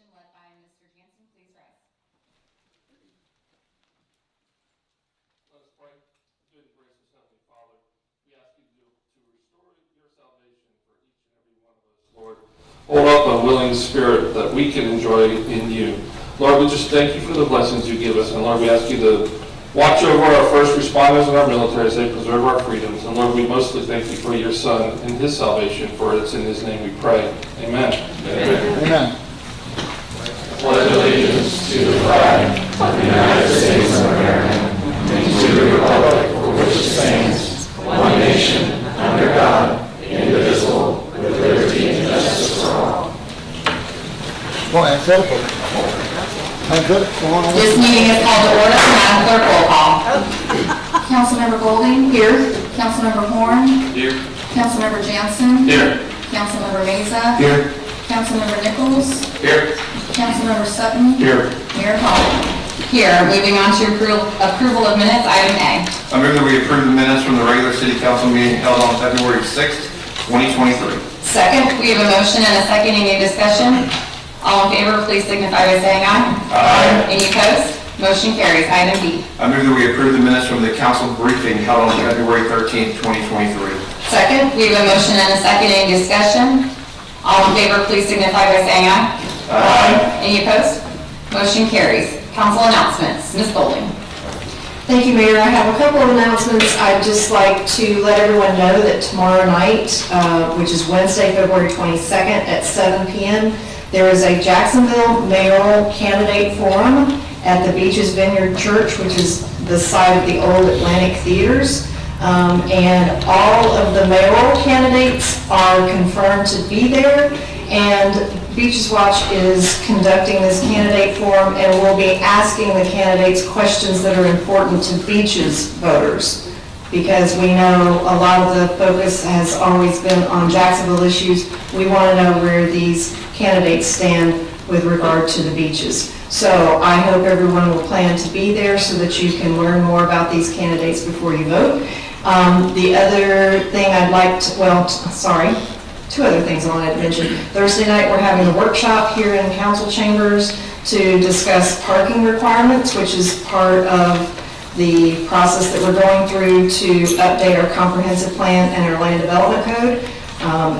salvation led by Mr. Jansen. Please rise. Let us pray. Good and gracious Heavenly Father, we ask you to restore your salvation for each and every one of us, Lord. Hold up a willing spirit that we can enjoy in you. Lord, we just thank you for the blessings you give us. And Lord, we ask you to watch over our first responders and our military as they preserve our freedoms. And Lord, we mostly thank you for your Son and his salvation, for it's in his name we pray. Amen. Amen. Amen. Pledge allegiance to the flag of the United States of America and to the republic for which it stands, one nation, under God, indivisible, with liberty and justice for all. Go ahead, set it. This meeting is called to order. Madam Clerk, roll call. Councilmember Golding. Here. Councilmember Horn. Here. Councilmember Jansen. Here. Councilmember Meza. Here. Councilmember Nichols. Here. Councilmember Sutton. Here. Mayor Collins. Here. Moving on to approval of minutes, item A. I move that we approve the minutes from the regular city council meeting held on February 6th, 2023. Second, we have a motion and a second. Any discussion? All in favor, please signify by saying aye. Aye. Any opposed? Motion carries. Item B. I move that we approve the minutes from the council briefing held on February 13th, 2023. Second, we have a motion and a second. Any discussion? All in favor, please signify by saying aye. Aye. Any opposed? Motion carries. Council announcements. Ms. Golding. Thank you, Mayor. I have a couple of announcements. I'd just like to let everyone know that tomorrow night, which is Wednesday, February 22nd at 7 p.m., there is a Jacksonville mayoral candidate forum at the Beaches Vineyard Church, which is the site of the old Atlantic Theaters. And all of the mayoral candidates are confirmed to be there. And Beaches Watch is conducting this candidate forum and will be asking the candidates questions that are important to Beaches voters. Because we know a lot of the focus has always been on Jacksonville issues. We want to know where these candidates stand with regard to the beaches. So I hope everyone will plan to be there so that you can learn more about these candidates before you vote. The other thing I'd like to, two other things I wanted to mention. Thursday night, we're having a workshop here in council chambers to discuss parking requirements, which is part of the process that we're going through to update our comprehensive plan and our land development code.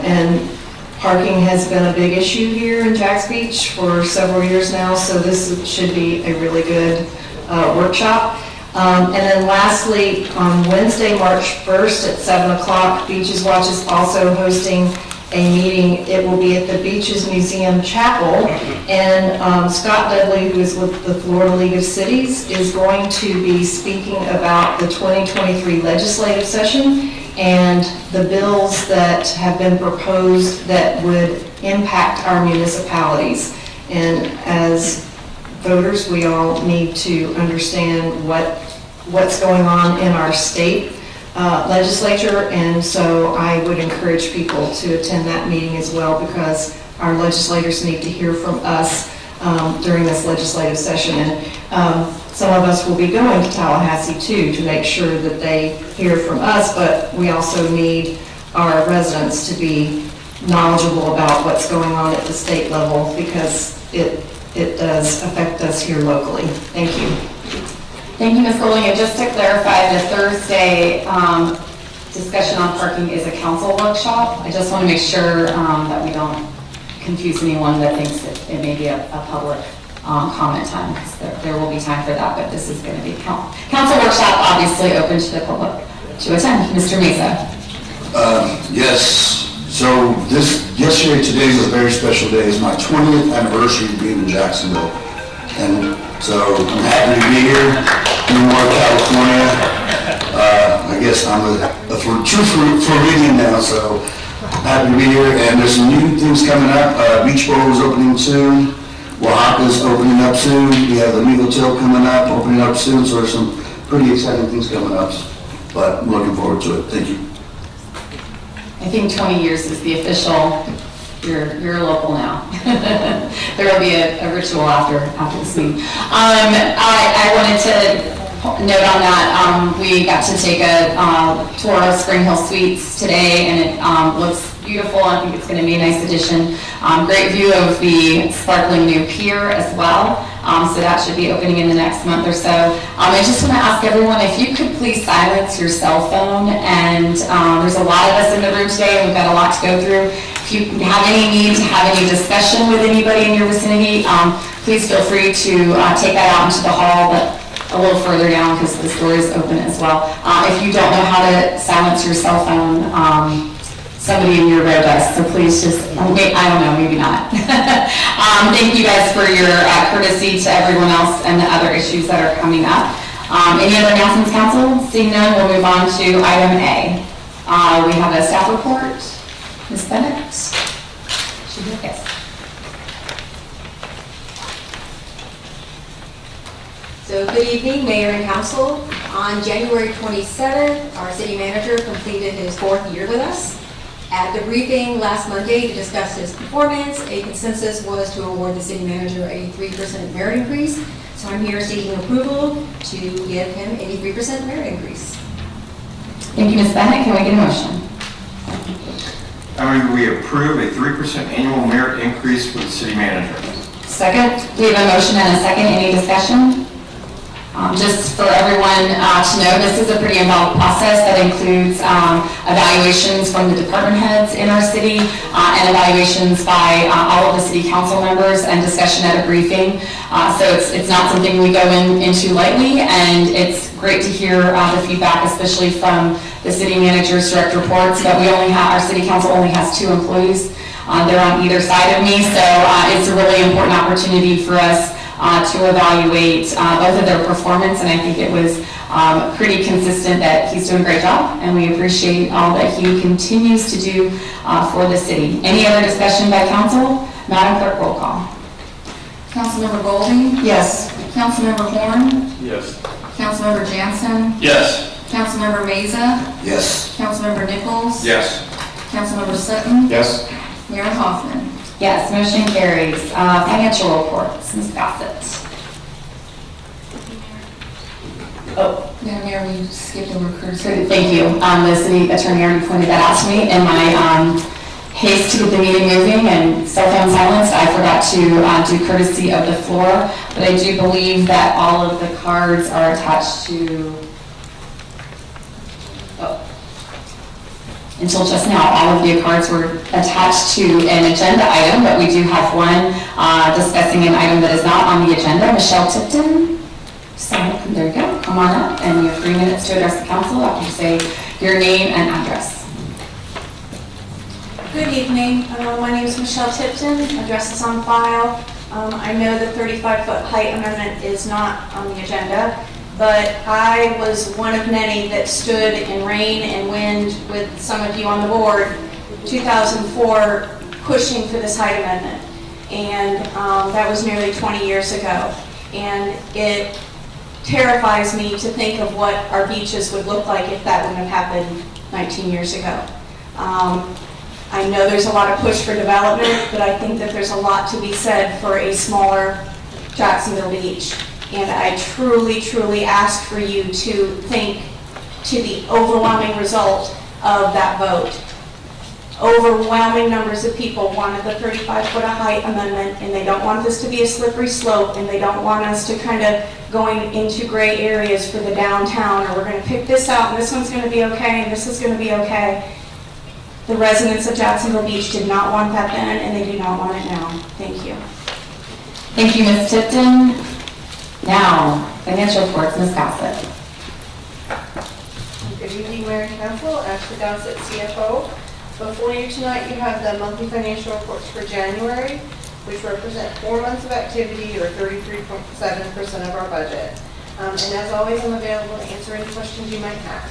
And parking has been a big issue here in Jacks Beach for several years now, so this should be a really good workshop. And then lastly, on Wednesday, March 1st at 7 o'clock, Beaches Watch is also hosting a meeting. It will be at the Beaches Museum Chapel, and Scott Dudley, who is with the Florida League of Cities, is going to be speaking about the 2023 legislative session and the bills that have been proposed that would impact our municipalities. And as voters, we all need to understand what's going on in our state legislature, and so I would encourage people to attend that meeting as well, because our legislators need to hear from us during this legislative session. And some of us will be going to Tallahassee too to make sure that they hear from us, but we also need our residents to be knowledgeable about what's going on at the state level, because it does affect us here locally. Thank you. Thank you, Ms. Golding. And just to clarify, the Thursday discussion on parking is a council workshop. I just want to make sure that we don't confuse anyone that thinks that it may be a public comment time, because there will be time for that, but this is going to be council workshop, obviously open to the public to attend. Mr. Meza. Yes. So today is a very special day. It's my 20th anniversary of being in Jacksonville. And so I'm happy to be here in North California. I guess I'm a true Floridian now, so happy to be here. And there's some new things coming up. Beach Bowl is opening soon. Oaxaca's opening up soon. We have the new hotel coming up, opening up soon. So there's some pretty exciting things coming up. But I'm looking forward to it. Thank you. I think 20 years is the official, you're local now. There will be a ritual after this meeting. I wanted to note on that, we got to take a tour of Spring Hill Suites today, and it looks beautiful. I think it's going to be a nice addition Great view of the sparkling new pier as well. So that should be opening in the next month or so. I just want to ask everyone if you could please silence your cell phone. And there's a lot of us in the room today, and we've got a lot to go through. If you have any need to have any discussion with anybody in your vicinity, please feel free to take that out into the hall, but a little further down because this door is open as well. If you don't know how to silence your cell phone, somebody in your row does, so please just, I don't know, maybe not. Thank you guys for your courtesy to everyone else and the other issues that are coming up. Any other announcements, council? Seeing none, we'll move on to item A. We have a staff report. Ms. Bennett? Should be okay. So good evening, Mayor and Council. On January 27th, our city manager completed his 4th year with us. At the briefing last Monday to discuss his performance, a consensus was to award the city manager a 3% merit increase. So I'm here seeking approval to give him a 3% merit increase. Thank you, Ms. Bennett. Can we get a motion? I move we approve a 3% annual merit increase for the city manager. Second. We have a motion and a second. Any discussion? Just for everyone to know, this is a pretty involved process that includes evaluations from the department heads in our city and evaluations by all of the city council members and discussion at a briefing. So it's not something we go into lightly, and it's great to hear the feedback, especially from the city manager's direct reports. But our city council only has 2 employees. They're on either side of me, so it's a really important opportunity for us to evaluate both of their performance, and I think it was pretty consistent that he's doing a great job, and we appreciate all that he continues to do for the city. Any other discussion by council? Madam Clerk, roll call. Councilmember Golding? Yes. Councilmember Horn? Yes. Councilmember Jansen? Yes. Councilmember Meza? Yes. Councilmember Nichols? Yes. Councilmember Sutton? Yes. Mayor Hoffman? Yes, motion carries. Financial reports, Ms. Gossett. Oh, Yeah, Mayor, we skipped over Curtis. good, thank you. The city attorney already pointed that out to me in my haste to get the meeting moving and cell phone silenced. I forgot to do courtesy of the floor, but I do believe that all of the cards are attached to, until just now, all of the cards were attached to an agenda item, but we do have one discussing an item that is not on the agenda. Michelle Tipton. So, there you go. Come on up, and you have 3 minutes to address the council after you say your name and address. Good evening. My name is Michelle Tipton. Address is on file. I know the 35-foot height amendment is not on the agenda, but I was one of many that stood in rain and wind with some of you on the board, 2004, pushing for this height amendment. And that was nearly 20 years ago. And it terrifies me to think of what our beaches would look like if that wouldn't have happened 19 years ago. I know there's a lot of push for development, but I think that there's a lot to be said for a smaller Jacksonville Beach. And I truly, truly ask for you to think to the overwhelming result of that vote. Overwhelming numbers of people wanted the 35-foot height amendment, and they don't want this to be a slippery slope, and they don't want us to kind of going into gray areas for the downtown, or we're going to pick this out, and this one's going to be okay, and this is going to be okay. The residents of Jacksonville Beach did not want that then, and they do not want it now. Thank you. Thank you, Ms. Tipton. Now, financial reports, Ms. Gossett. Good evening, Mayor and Council. Ashley Gossett, CFO. Before you tonight, you have the monthly financial reports for January, which represent 4 months of activity, or 33.7% of our budget. And as always, I'm available to answer any questions you might have.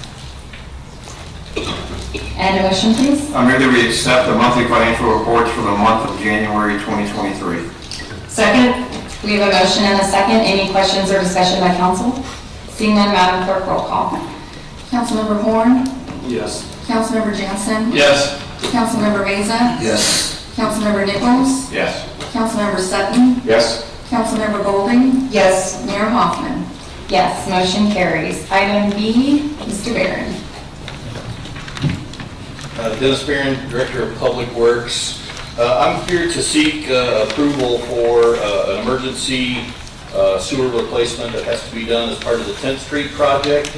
And a motion, please. I move that we accept the monthly financial reports for the month of January 2023. Second. We have a motion and a second. Any questions or discussion by council? Seeing none, Madam Clerk, roll call. Councilmember Horn? Yes. Councilmember Jansen? Yes. Councilmember Meza? Yes. Councilmember Nichols? Yes. Councilmember Sutton? Yes. Councilmember Golding? Yes. Mayor Hoffman? Yes, motion carries. Item B, Mr. Barron. Dennis Barron, Director of Public Works. I'm here to seek approval for an emergency sewer replacement that has to be done as part of the 10th Street project.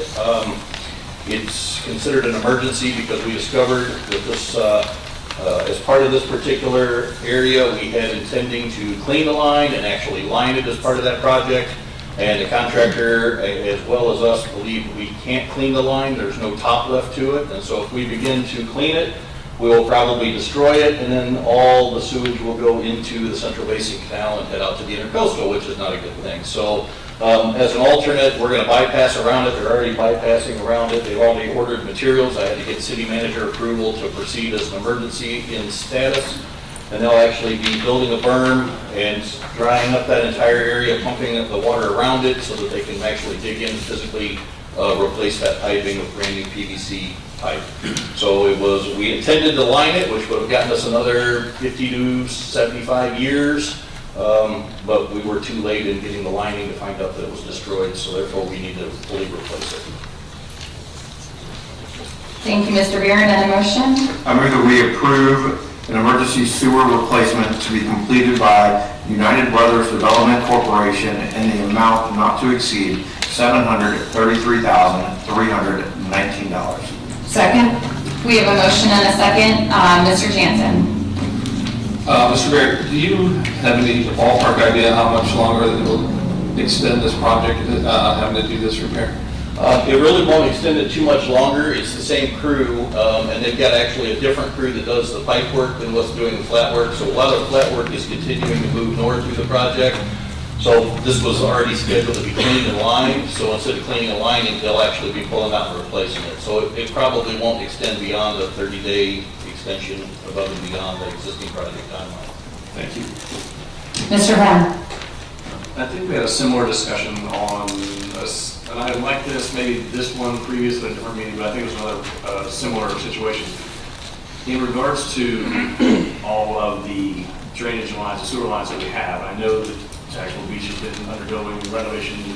It's considered an emergency because we discovered that this, as part of this particular area, we had intending to clean the line and actually line it as part of that project. And the contractor, as well as us, believe we can't clean the line. There's no top left to it. And so if we begin to clean it, we will probably destroy it, and then all the sewage will go into the Central Basin Canal and head out to the Intercoastal, which is not a good thing. So as an alternate, we're going to bypass around it. They're already bypassing around it. They've already ordered materials. I had to get city manager approval to proceed as an emergency in status. And they'll actually be building a berm and drying up that entire area, pumping up the water around it so that they can actually dig in and physically replace that piping with brand new PVC pipe. So we intended to line it, which would have gotten us another 50 to 75 years, but we were too late in getting the lining to find out that it was destroyed, so therefore we need to fully replace it. Thank you, Mr. Beeren. And a motion? I move that we approve an emergency sewer replacement to be completed by United Brothers Development Corporation in the amount not to exceed $733,319. Second? We have a motion and a second. Mr. Jansen? Mr. Beer, do you have any ballpark idea how much longer it will extend this project, having to do this repair? It really won't extend it too much longer. It's the same crew, and they've got actually a different crew that does the pipe work than what's doing the flat work. So a lot of the flat work is continuing to move north through the project. So this was already scheduled to be cleaned and lined. So instead of cleaning and lining, they'll actually be pulling out and replacing it. So it probably won't extend beyond the 30-day extension above and beyond the existing project timeline. Thank you. Mr. Horn? I think we had a similar discussion on this, and I like this, maybe this one previous to a different meeting, but I think it was another similar situation. In regards to all of the drainage lines, the sewer lines that we have, I know that Jacksonville Beach has been undergoing renovation and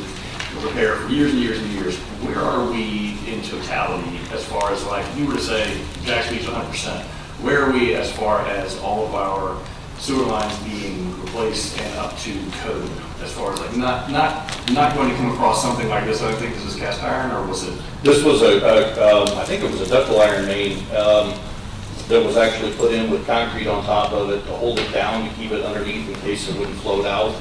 repair for years and years and years. Where are we in totality as far as, like, if you were to say Jacksonville Beach 100%, where are we as far as all of our sewer lines being replaced and up to code, as far as, like, not going to come across something like this? I think this is cast iron, or was it? This was I think it was a ductile iron main that was actually put in with concrete on top of it to hold it down, to keep it underneath in case it wouldn't float out.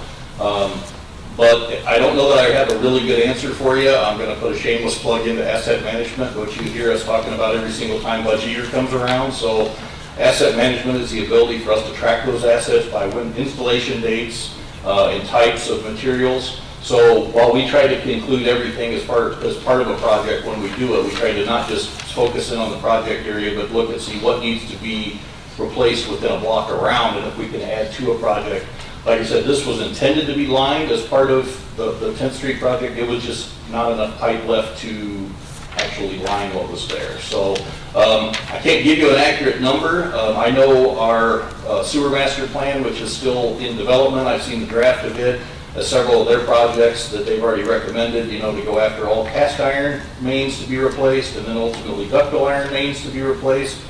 But I don't know that I have a really good answer for you. I'm going to put a shameless plug into asset management, which you hear us talking about every single time budget year comes around. So asset management is the ability for us to track those assets by installation dates and types of materials. So while we try to include everything as part of a project when we do it, we try to not just focus in on the project area, but look and see what needs to be replaced within a block around, and if we can add to a project. Like I said, this was intended to be lined as part of the 10th Street project. It was just not enough pipe left to actually line what was there. So I can't give you an accurate number. I know our sewer master plan, which is still in development. I've seen the draft of it. Several of their projects that they've already recommended, to go after all cast iron mains to be replaced, and then ultimately ductile iron mains to be replaced.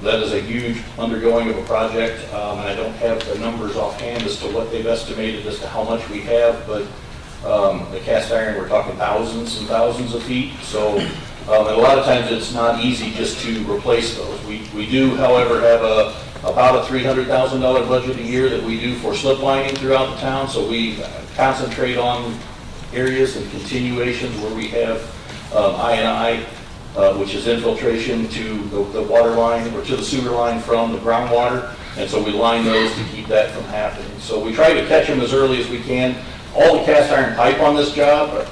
That is a huge undergoing of a project, and I don't have the numbers offhand as to what they've estimated as to how much we have, but the cast iron, we're talking thousands and thousands of feet. So, and a lot of times it's not easy just to replace those. We do, however, have about a $300,000 budget a year that we do for slip lining throughout the town. So we concentrate on areas and continuations where we have I&I, which is infiltration to the water line or to the sewer line from the groundwater. And so we line those to keep that from happening. So we try to catch them as early as we can. All the cast iron pipe on this job,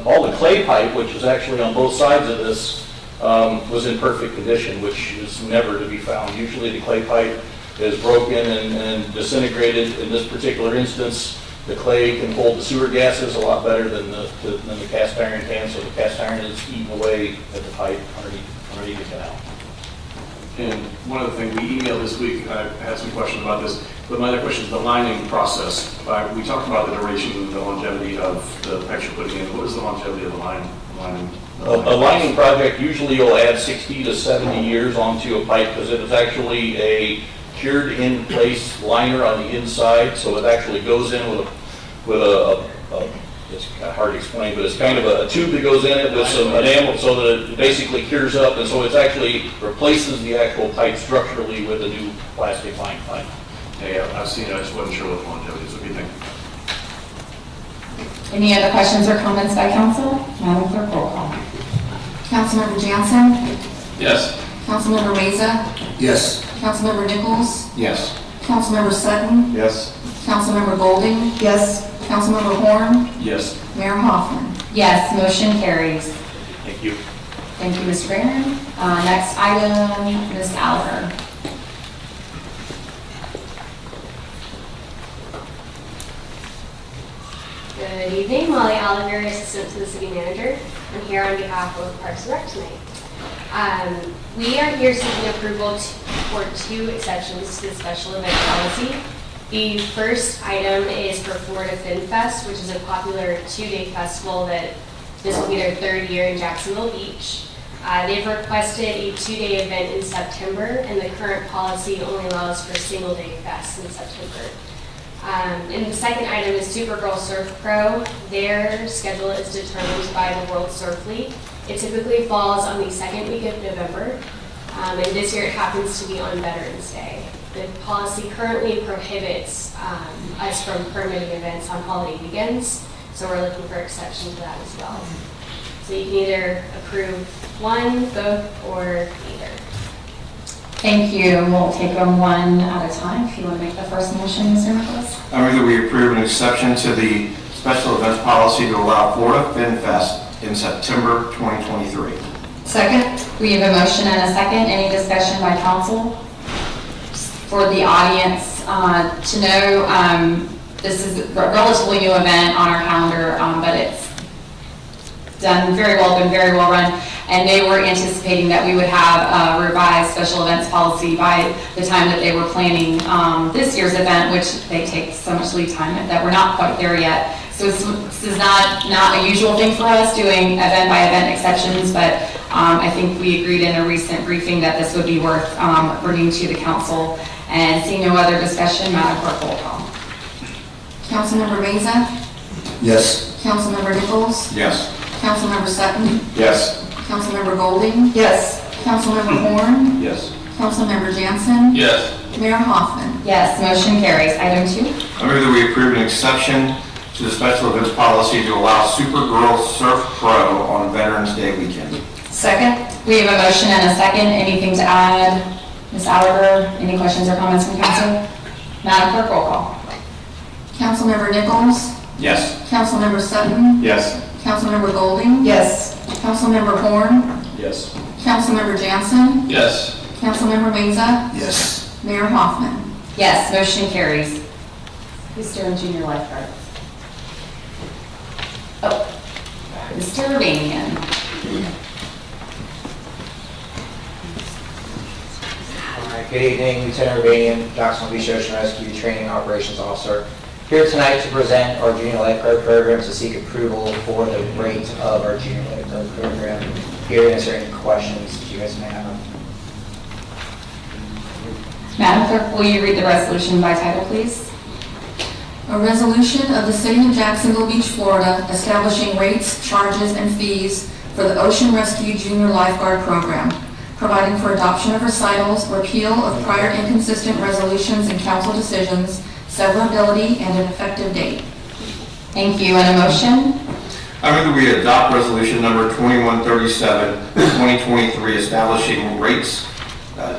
all the clay pipe, which is actually on both sides of this, was in perfect condition, which is never to be found. Usually the clay pipe is broken and disintegrated. In this particular instance, the clay can hold the sewer gases a lot better than the cast iron can, so the cast iron is eating away at the pipe underneath the canal. And one other thing, we emailed this week, I had some questions about this, but my other question is the lining process. We talked about the duration, the longevity of the pipes you're putting in. What is the longevity of the lining? A lining project, usually you'll add 60 to 70 years onto a pipe because it is actually a cured in place liner on the inside, so it actually goes in with a it's kind of hard to explain, but it's kind of a tube that goes in it with some enamel so that it basically cures up, and so it actually replaces the actual pipe structurally with a new plastic line pipe. Hey, I've seen it, I just wasn't sure what the longevity is. Okay, thank you. Any other questions or comments by council? Madam Clerk, roll call. Councilmember Jansen, Yes. Councilmember Meza, Yes. Councilmember Nichols, Yes. Councilmember Sutton, Yes. Councilmember Golding, Yes. Councilmember Horn, Yes. Mayor Hoffman. Yes, motion carries. Thank you. Thank you, Mr. Barron. Next item, Ms. Oliver. Good evening, Molly Oliver, Assistant to the City Manager. I'm here on behalf of Parks and Rec tonight. We are here seeking approval for 2 exceptions to the special event policy. The first item is for Florida Fin Fest, which is a popular 2-day festival that this will be their 3rd year in Jacksonville Beach. They've requested a 2-day event in September, and the current policy only allows for single-day fests in September. And the second item is Supergirl Surf Pro. Their schedule is determined by the World Surf League. It typically falls on the 2nd week of November, and this year it happens to be on Veterans Day. The policy currently prohibits us from permitting events on holiday weekends, so we're looking for exception to that as well. So you can either approve one, both, or neither. Thank you. We'll take them one at a time. If you want to make the first motion, Mr. Nicholas. I move that we approve an exception to the special events policy to allow Florida Fin Fest in September 2023. Second? We have a motion and a second. Any discussion by council? For the audience to know, this is a relatively new event on our calendar, but it's done very well, been very well run, and they were anticipating that we would have a revised special events policy by the time that they were planning this year's event, which they take so much lead time that we're not quite there yet. So this is not a usual thing for us, doing event by event exceptions, but I think we agreed in a recent briefing that this would be worth bringing to the council. And seeing no other discussion, Madam Clerk, roll call. Councilmember Meza, Yes. Councilmember Nichols, Yes. Councilmember Sutton, Yes. Councilmember Golding, Yes. Councilmember Horn, Yes. Councilmember Jansen, Yes. Mayor Hoffman. Yes, motion carries. Item 2. I move that we approve an exception to the special events policy to allow Supergirl Surf Pro on Veterans Day weekend. Second? We have a motion and a second. Anything to add? Ms. Oliver, any questions or comments from council? Madam Clerk, roll call. Councilmember Nichols, Yes. Councilmember Sutton, Yes. Councilmember Golding, Yes. Councilmember Horn, Yes. Councilmember Jansen, Yes. Councilmember Meza, Yes. Mayor Hoffman. Yes, motion carries. Who's doing junior lifeguard? Oh, Mr. Urbanian. All right, good evening, Lieutenant Urbanian, Jacksonville Beach Ocean Rescue Training Operations Officer. Here tonight to present our junior lifeguard program to seek approval for the rate of our junior lifeguard program. Here to answer any questions that you guys may have. Madam Clerk, will you read the resolution by title, please? A resolution of the City of Jacksonville Beach, Florida, establishing rates, charges, and fees for the Ocean Rescue Junior Lifeguard Program, providing for adoption of recitals, repeal of prior inconsistent resolutions and council decisions, severability, and an effective date. Thank you. And a motion? I move that we adopt resolution number 2137, 2023, establishing rates,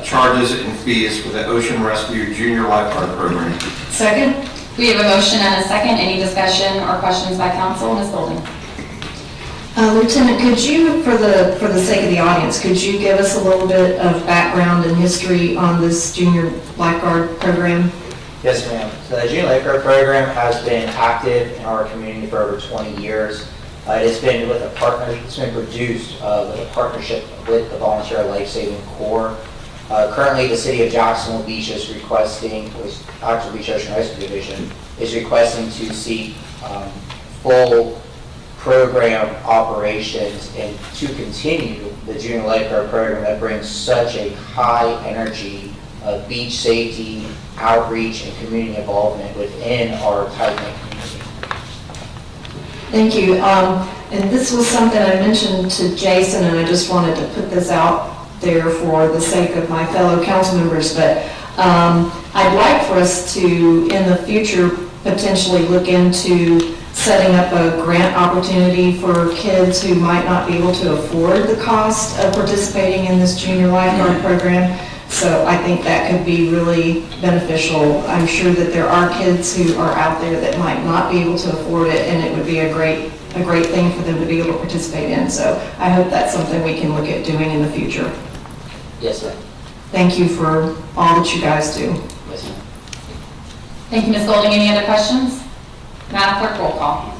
charges, and fees for the Ocean Rescue Junior Lifeguard Program. Second? We have a motion and a second. Any discussion or questions by council? Ms. Golding. Lieutenant, could you, for the sake of the audience, could you give us a little bit of background and history on this junior lifeguard program? Yes, ma'am. So the junior lifeguard program has been active in our community for over 20 years. It has been with a partner. It's been produced with a partnership with the Volunteer Life-Saving Corps. Currently, the City of Jacksonville Beach is requesting, Jacksonville Beach Ocean Rescue Division is requesting to seek full program operations and to continue the junior lifeguard program that brings such a high energy of beach safety, outreach, and community involvement within our tight-knit community. Thank you. And this was something I mentioned to Jason, and I just wanted to put this out there for the sake of my fellow council members, but I'd like for us to, in the future, potentially look into setting up a grant opportunity for kids who might not be able to afford the cost of participating in this junior lifeguard program. So I think that could be really beneficial. I'm sure that there are kids who are out there that might not be able to afford it, and it would be a great thing for them to be able to participate in. So I hope that's something we can look at doing in the future. Yes, ma'am. Thank you for all that you guys do. Yes, ma'am. Thank you, Ms. Golding. Any other questions? Madam Clerk, roll call.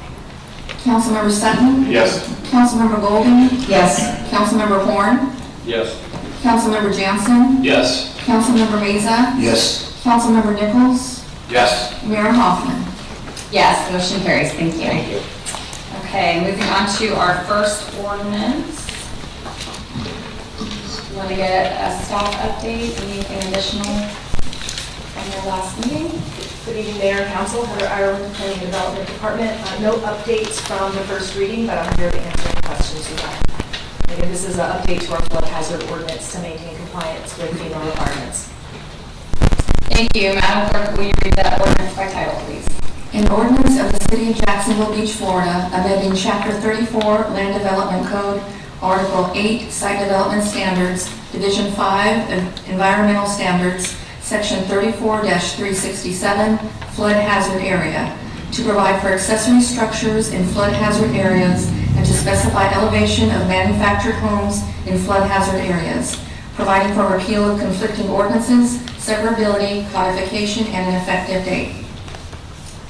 Councilmember Sutton? Yes. Councilmember Golding? Yes. Councilmember Horn? Yes. Councilmember Jansen? Yes. Councilmember Meza? Yes. Councilmember Nichols? Yes. Mayor Hoffman? Yes, motion carries. Thank you. Thank you. Okay, moving on to our first ordinance. Want to get a staff update, anything additional from your last meeting? Good evening, Mayor and Council. Heather Ireland, Planning and Development Department. No updates from the first reading, but I'm here to answer any questions you have. Again, this is an update to our flood hazard ordinance to maintain compliance with FEMA requirements. Thank you. Madam Clerk, will you read that ordinance by title, please? An ordinance of the City of Jacksonville Beach, Florida, amending Chapter 34 Land Development Code, Article 8 Site Development Standards, Division 5 of Environmental Standards, Section 34-367, Flood Hazard Area, to provide for accessory structures in flood hazard areas and to specify elevation of manufactured homes in flood hazard areas, providing for repeal of conflicting ordinances, severability, codification, and an effective date.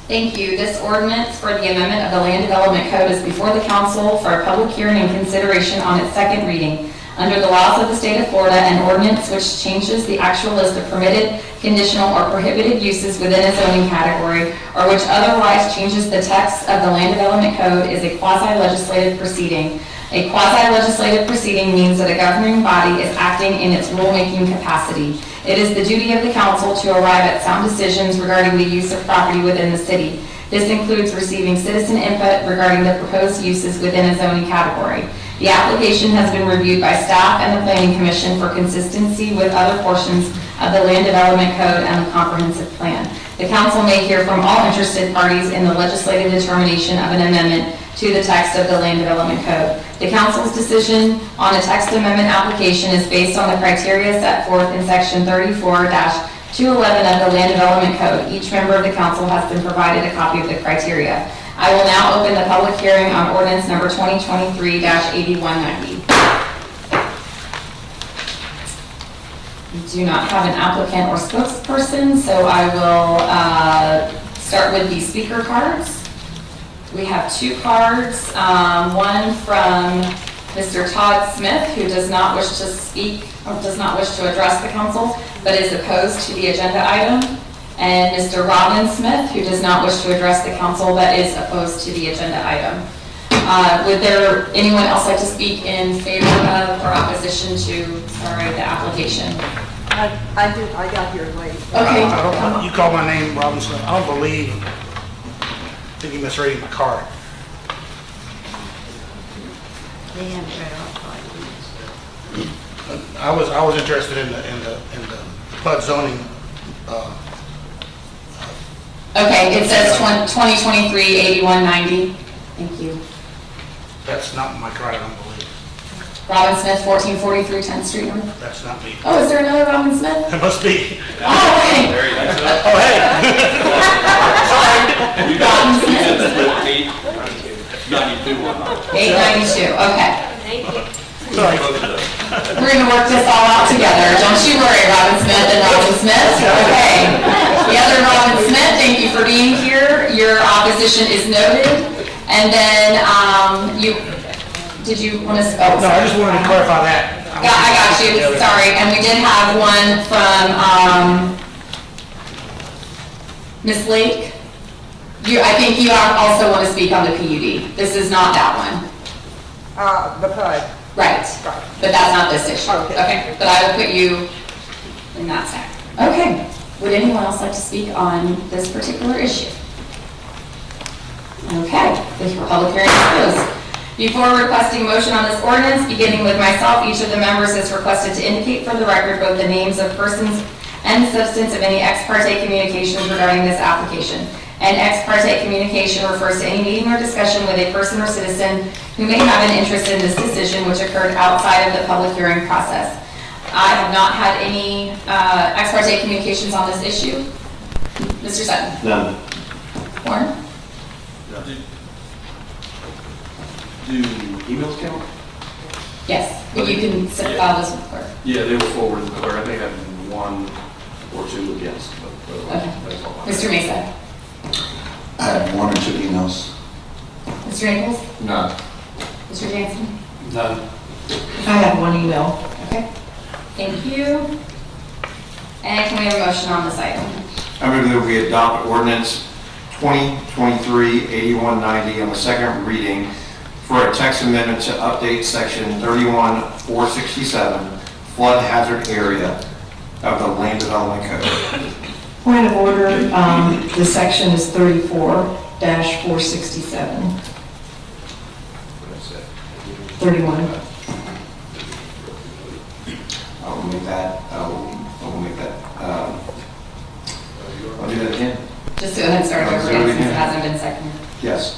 Thank you. This ordinance for the amendment of the Land Development Code is before the council for a public hearing and consideration on its second reading. Under the laws of the state of Florida, an ordinance which changes the actual list of permitted, conditional, or prohibited uses within a zoning category, or which otherwise changes the text of the Land Development Code is a quasi-legislative proceeding. A quasi-legislative proceeding means that a governing body is acting in its rulemaking capacity. It is the duty of the council to arrive at sound decisions regarding the use of property within the city. This includes receiving citizen input regarding the proposed uses within a zoning category. The application has been reviewed by staff and the Planning Commission for consistency with other portions of the Land Development Code and the Comprehensive Plan. The council may hear from all interested parties in the legislative determination of an amendment to the text of the Land Development Code. The council's decision on a text amendment application is based on the criteria set forth in Section 34-211 of the Land Development Code. Each member of the council has been provided a copy of the criteria. I will now open the public hearing on ordinance number 2023-8190. We do not have an applicant or spokesperson, so I will start with the speaker cards. We have two cards, one from Mr. Todd Smith, who does not wish to speak, or does not wish to address the council, but is opposed to the agenda item, and Mr. Robin Smith, who does not wish to address the council, but is opposed to the agenda item. Would there anyone else like to speak in favor of or opposition to, the application? I got here late. Okay. You called my name, Robinson. I don't believe, I think you misread my card. I was interested in the flood zoning. Okay, it says 2023-8190. Thank you. That's not my card, I don't believe. Robin Smith, 1443 10th Street North. That's not me. Oh, is there another Robin Smith? It must be. Oh, okay. Oh, hey. Robin Smith. 892, okay. Thank you. Sorry. We're gonna work this all out together. Don't you worry, Robin Smith and Robin Smith. Okay. The other Robin Smith, thank you for being here. Your opposition is noted. And then, did you want to speak? No, I just wanted to clarify that. Yeah, I got you, sorry. And we did have one from, Ms. Lake. I think you also want to speak on the PUD. This is not that one. The PUD. Right, but that's not this issue. Okay. Okay, but I will put you in that stack. Okay, would anyone else like to speak on this particular issue? Okay, the public hearing is closed. Before requesting motion on this ordinance, beginning with myself, each of the members is requested to indicate for the record both the names of persons and the substance of any ex parte communications regarding this application. An ex parte communication refers to any meeting or discussion with a person or citizen who may have an interest in this decision which occurred outside of the public hearing process. I have not had any ex parte communications on this issue. Mr. Sutton? None. Warren? Do emails count? Yes, but you can file this with clerk. Yeah, they were forwarded to the clerk. I think I had 1 or 2 against, but Okay. that's all. Mr. Mesa? I have 1 or 2 emails. Mr. Nichols? None. Mr. Jansen? None. I have 1 email. Okay, thank you. And can we have a motion on this item? I move that we adopt ordinance 2023-8190 on the second reading for a text amendment to update section 31467 flood hazard area of the land development code. Point of order, the section is 34-467. 31. I will make that, I'll do that again. Just go ahead and start over again since it hasn't been seconded. Yes.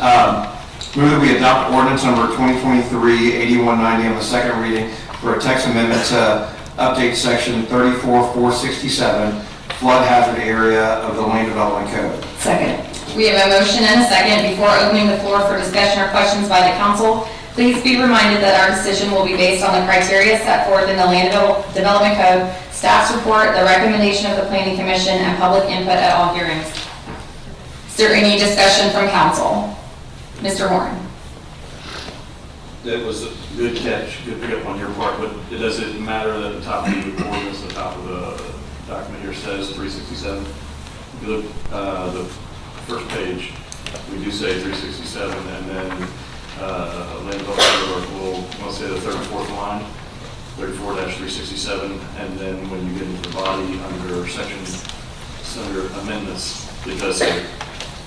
Move that we adopt ordinance number 2023-8190 on the second reading for a text amendment to update section 34-467 flood hazard area of the land development code. Second. We have a motion and a second. Before opening the floor for discussion or questions by the council, please be reminded that our decision will be based on the criteria set forth in the Land Development Code, staff's report, the recommendation of the Planning Commission, and public input at all hearings. Is there any discussion from council? Mr. Horn? That was a good catch, good pickup on your part, but it doesn't matter that the top of the ordinance, the top of the document here says 367. If you look, the first page, we do say 367, and then land development will, let's say the third and fourth line, 34-367, and then when you get into the body under sections, under amendments, it does say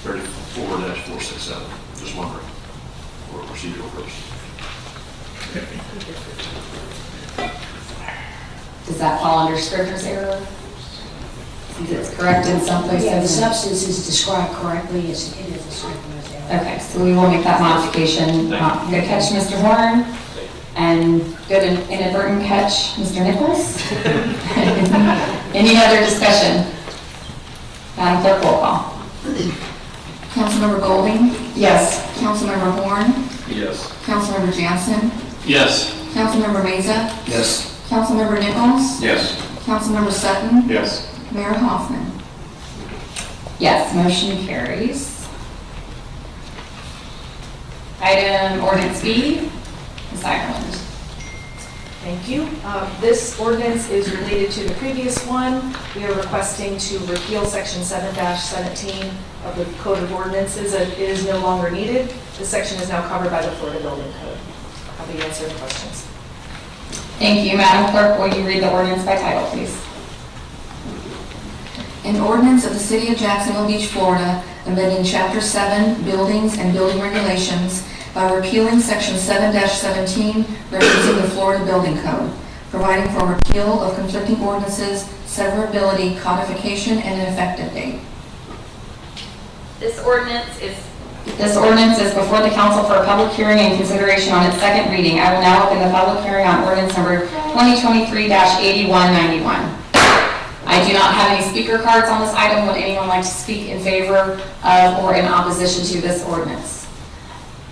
34-467. Just wondering, for procedural purposes. Does that fall under scrivener's error? Since it's correct in some places? Yeah, the substance is described correctly, it is a scrivener's error. Okay, so we will make that modification. Good catch, Mr. Horn. And good inadvertent catch, Mr. Nichols. Any other discussion? Madam Clerk, roll call. Councilmember Golding? Yes. Councilmember Horn? Yes. Councilmember Jansen? Yes. Councilmember Meza? Yes. Councilmember Nichols? Yes. Councilmember Sutton? Yes. Mayor Hoffman? Yes, motion carries. Item ordinance B, Ms. Ireland. Thank you. This ordinance is related to the previous one. We are requesting to repeal section 7-17 of the Code of Ordinances. It is no longer needed. This section is now covered by the Florida Building Code. Happy to answer any questions. Thank you. Madam Clerk, will you read the ordinance by title, please? An ordinance of the City of Jacksonville Beach, Florida, amending Chapter 7, Buildings and Building Regulations by repealing Section 7-17, referencing the Florida Building Code, providing for repeal of conflicting ordinances, severability, codification, and an effective date. This ordinance is before the council for a public hearing and consideration on its second reading. I will now open the public hearing on ordinance number 2023-8191. I do not have any speaker cards on this item. Would anyone like to speak in favor of or in opposition to this ordinance?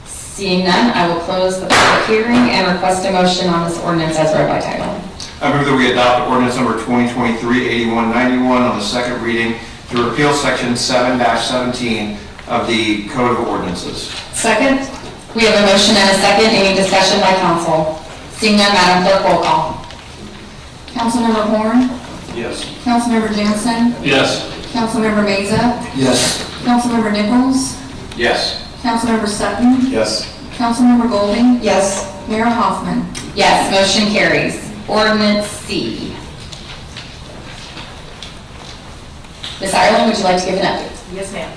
Seeing none, I will close the public hearing and request a motion on this ordinance as read by title. I move that we adopt ordinance number 2023-8191 on the second reading to repeal section 7-17 of the Code of Ordinances. Second? We have a motion and a second. Any discussion by council? Seeing none, Madam Clerk, roll call. Councilmember Horn? Yes. Councilmember Jansen? Yes. Councilmember Meza? Yes. Councilmember Nichols? Yes. Councilmember Sutton? Yes. Councilmember Golding? Yes. Mayor Hoffman? Yes, motion carries. Ordinance C. Ms. Ireland, would you like to give an update? Yes, ma'am.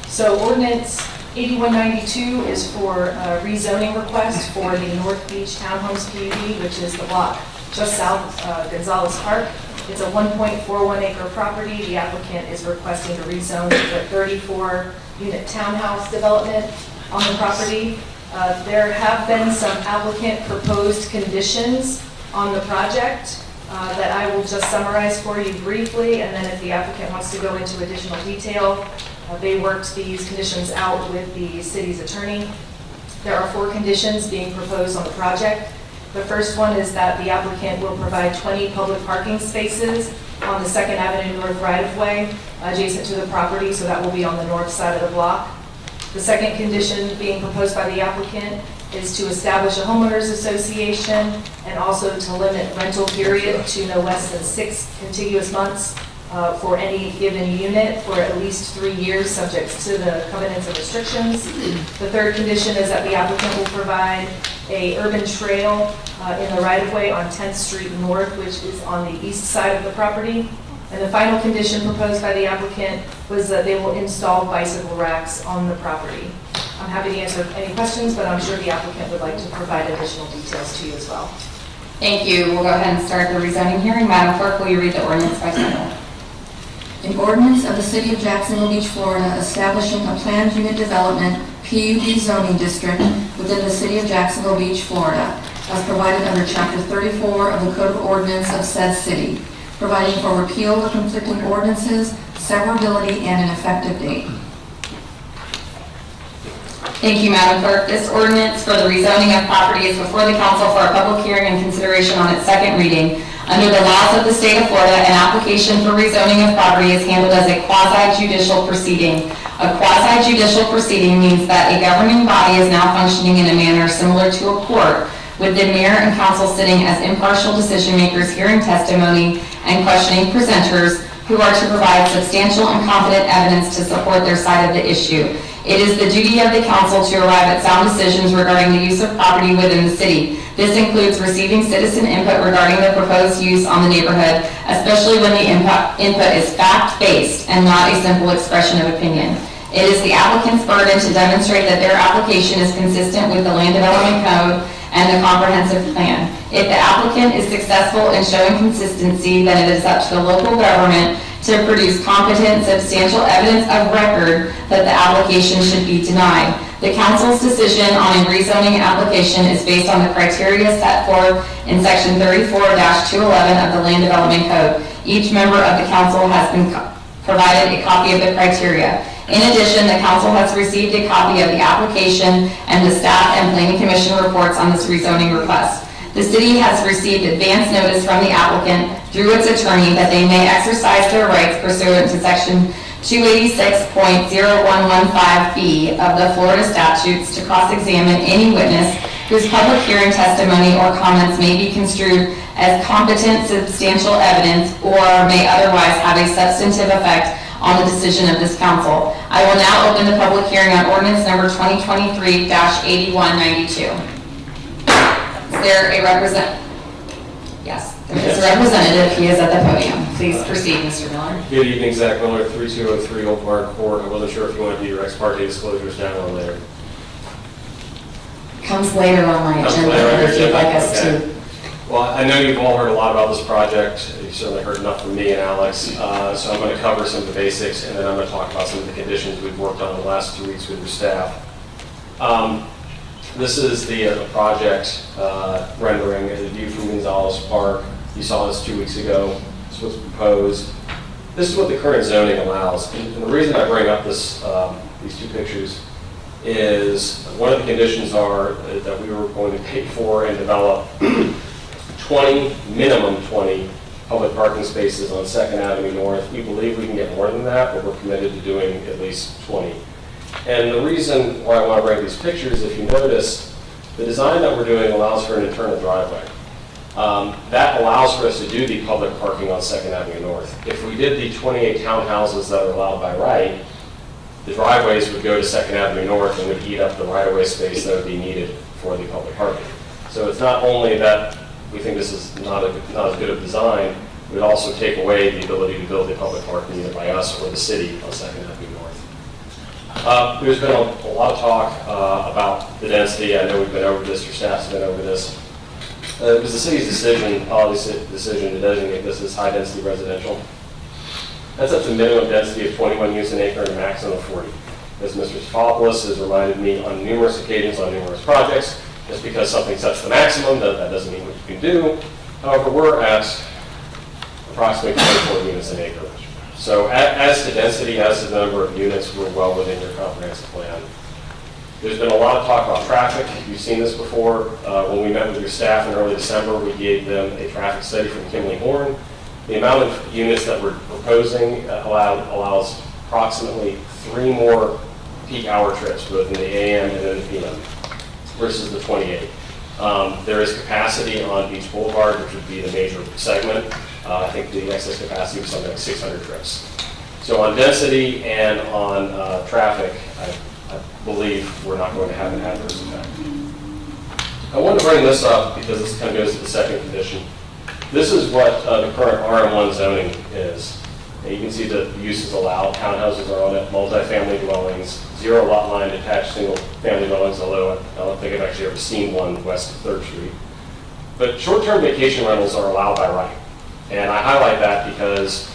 So ordinance 8192 is for a rezoning request for the North Beach Townhomes PUD, which is the block just south of Gonzalez Park. It's a 1.41 acre property. The applicant is requesting to rezone to a 34-unit townhouse development on the property. There have been some applicant proposed conditions on the project that I will just summarize for you briefly, and then if the applicant wants to go into additional detail, they worked these conditions out with the city's attorney. There are 4 conditions being proposed on the project. The first one is that the applicant will provide 20 public parking spaces on the 2nd Avenue North right-of-way adjacent to the property, so that will be on the north side of the block. The second condition being proposed by the applicant is to establish a homeowners association and also to limit rental period to no less than 6 contiguous months for any given unit for at least 3 years, subject to the covenants and restrictions. The third condition is that the applicant will provide a urban trail in the right-of-way on 10th Street North, which is on the east side of the property. And the final condition proposed by the applicant was that they will install bicycle racks on the property. I'm happy to answer any questions, but I'm sure the applicant would like to provide additional details to you as well. Thank you. We'll go ahead and start the rezoning hearing. Madam Clerk, will you read the ordinance by title? An ordinance of the City of Jacksonville Beach, Florida, establishing a planned unit development PUD zoning district within the City of Jacksonville Beach, Florida, as provided under Chapter 34 of the Code of Ordinance of said city, providing for repeal of conflicting ordinances, severability, and an effective date. Thank you, Madam Clerk. This ordinance for the rezoning of property is before the council for a public hearing and consideration on its second reading. Under the laws of the state of Florida, an application for rezoning of property is handled as a quasi-judicial proceeding. A quasi-judicial proceeding means that a governing body is now functioning in a manner similar to a court, with the mayor and council sitting as impartial decision makers, hearing testimony and questioning presenters who are to provide substantial and competent evidence to support their side of the issue. It is the duty of the council to arrive at sound decisions regarding the use of property within the city. This includes receiving citizen input regarding the proposed use on the neighborhood, especially when the input is fact-based and not a simple expression of opinion. It is the applicant's burden to demonstrate that their application is consistent with the Land Development Code and the comprehensive plan. If the applicant is successful in showing consistency, then it is up to the local government to produce competent, substantial evidence of record that the application should be denied. The council's decision on a rezoning application is based on the criteria set forth in Section 34-211 of the Land Development Code. Each member of the council has been provided a copy of the criteria. In addition, the council has received a copy of the application and the staff and planning commission reports on this rezoning request. The city has received advance notice from the applicant through its attorney that they may exercise their rights pursuant to Section 286.0115B of the Florida statutes to cross-examine any witness whose public hearing testimony or comments may be construed as competent, substantial evidence or may otherwise have a substantive effect on the decision of this council. I will now open the public hearing on ordinance number 2023-8192. Is there a representative? Yes, there is a representative. He is at the podium. Please proceed, Mr. Miller. Good evening, Zach Miller, 3203 Old Barn Court. I wasn't sure if you want to do your ex parte disclosures now or later. Comes later on my agenda if you'd like us to. Well, I know you've all heard a lot about this project. You've certainly heard enough from me and Alex. So I'm going to cover some of the basics, and then I'm going to talk about some of the conditions we've worked on the last 2 weeks with your staff. This is the project rendering, a view from Gonzalez Park. You saw this 2 weeks ago. This was proposed. This is what the current zoning allows. And the reason I bring up this, these 2 pictures is one of the conditions are that we were going to pay for and develop 20, minimum 20 public parking spaces on 2nd Avenue North. We believe we can get more than that, but we're committed to doing at least 20. And the reason why I want to bring these pictures, if you notice, the design that we're doing allows for an internal driveway. That allows for us to do the public parking on 2nd Avenue North. If we did the 28 townhouses that are allowed by right, the driveways would go to 2nd Avenue North and would eat up the right-of-way space that would be needed for the public parking. So it's not only that we think this is not as good of design, It would also take away the ability to build a public parking either by us or the city on 2nd Avenue North. There's been a lot of talk about the density. I know we've been over this, your staff's been over this. It was the city's decision, policy decision, to designate this as high-density residential. That's up to a minimum density of 21 units an acre and a maximum of 40. As Mr. Stefopoulos has reminded me on numerous occasions on numerous projects, just because something sets the maximum, that doesn't mean what you can do. However, we're at approximately 24 units an acre. So as to density, as to the number of units, we're well within your comprehensive plan. There's been a lot of talk about traffic. You've seen this before. When we met with your staff in early December, we gave them a traffic study from Kimley Horn. The amount of units that we're proposing allows approximately 3 more peak hour trips, both in the AM and in the PM, versus the 28. There is capacity on Beach Boulevard, which would be the major segment. I think the excess capacity was something like 600 trips. So on density and on traffic, I believe we're not going to have an adverse effect. I wanted to bring this up because this kind of goes to the second condition. This is what the current RM1 zoning is. And you can see the uses allowed. Townhouses are on it, multifamily dwellings, 0 lot line detached single-family dwellings, although I don't think I've actually ever seen one west of 3rd Street. But short-term vacation rentals are allowed by right. And I highlight that because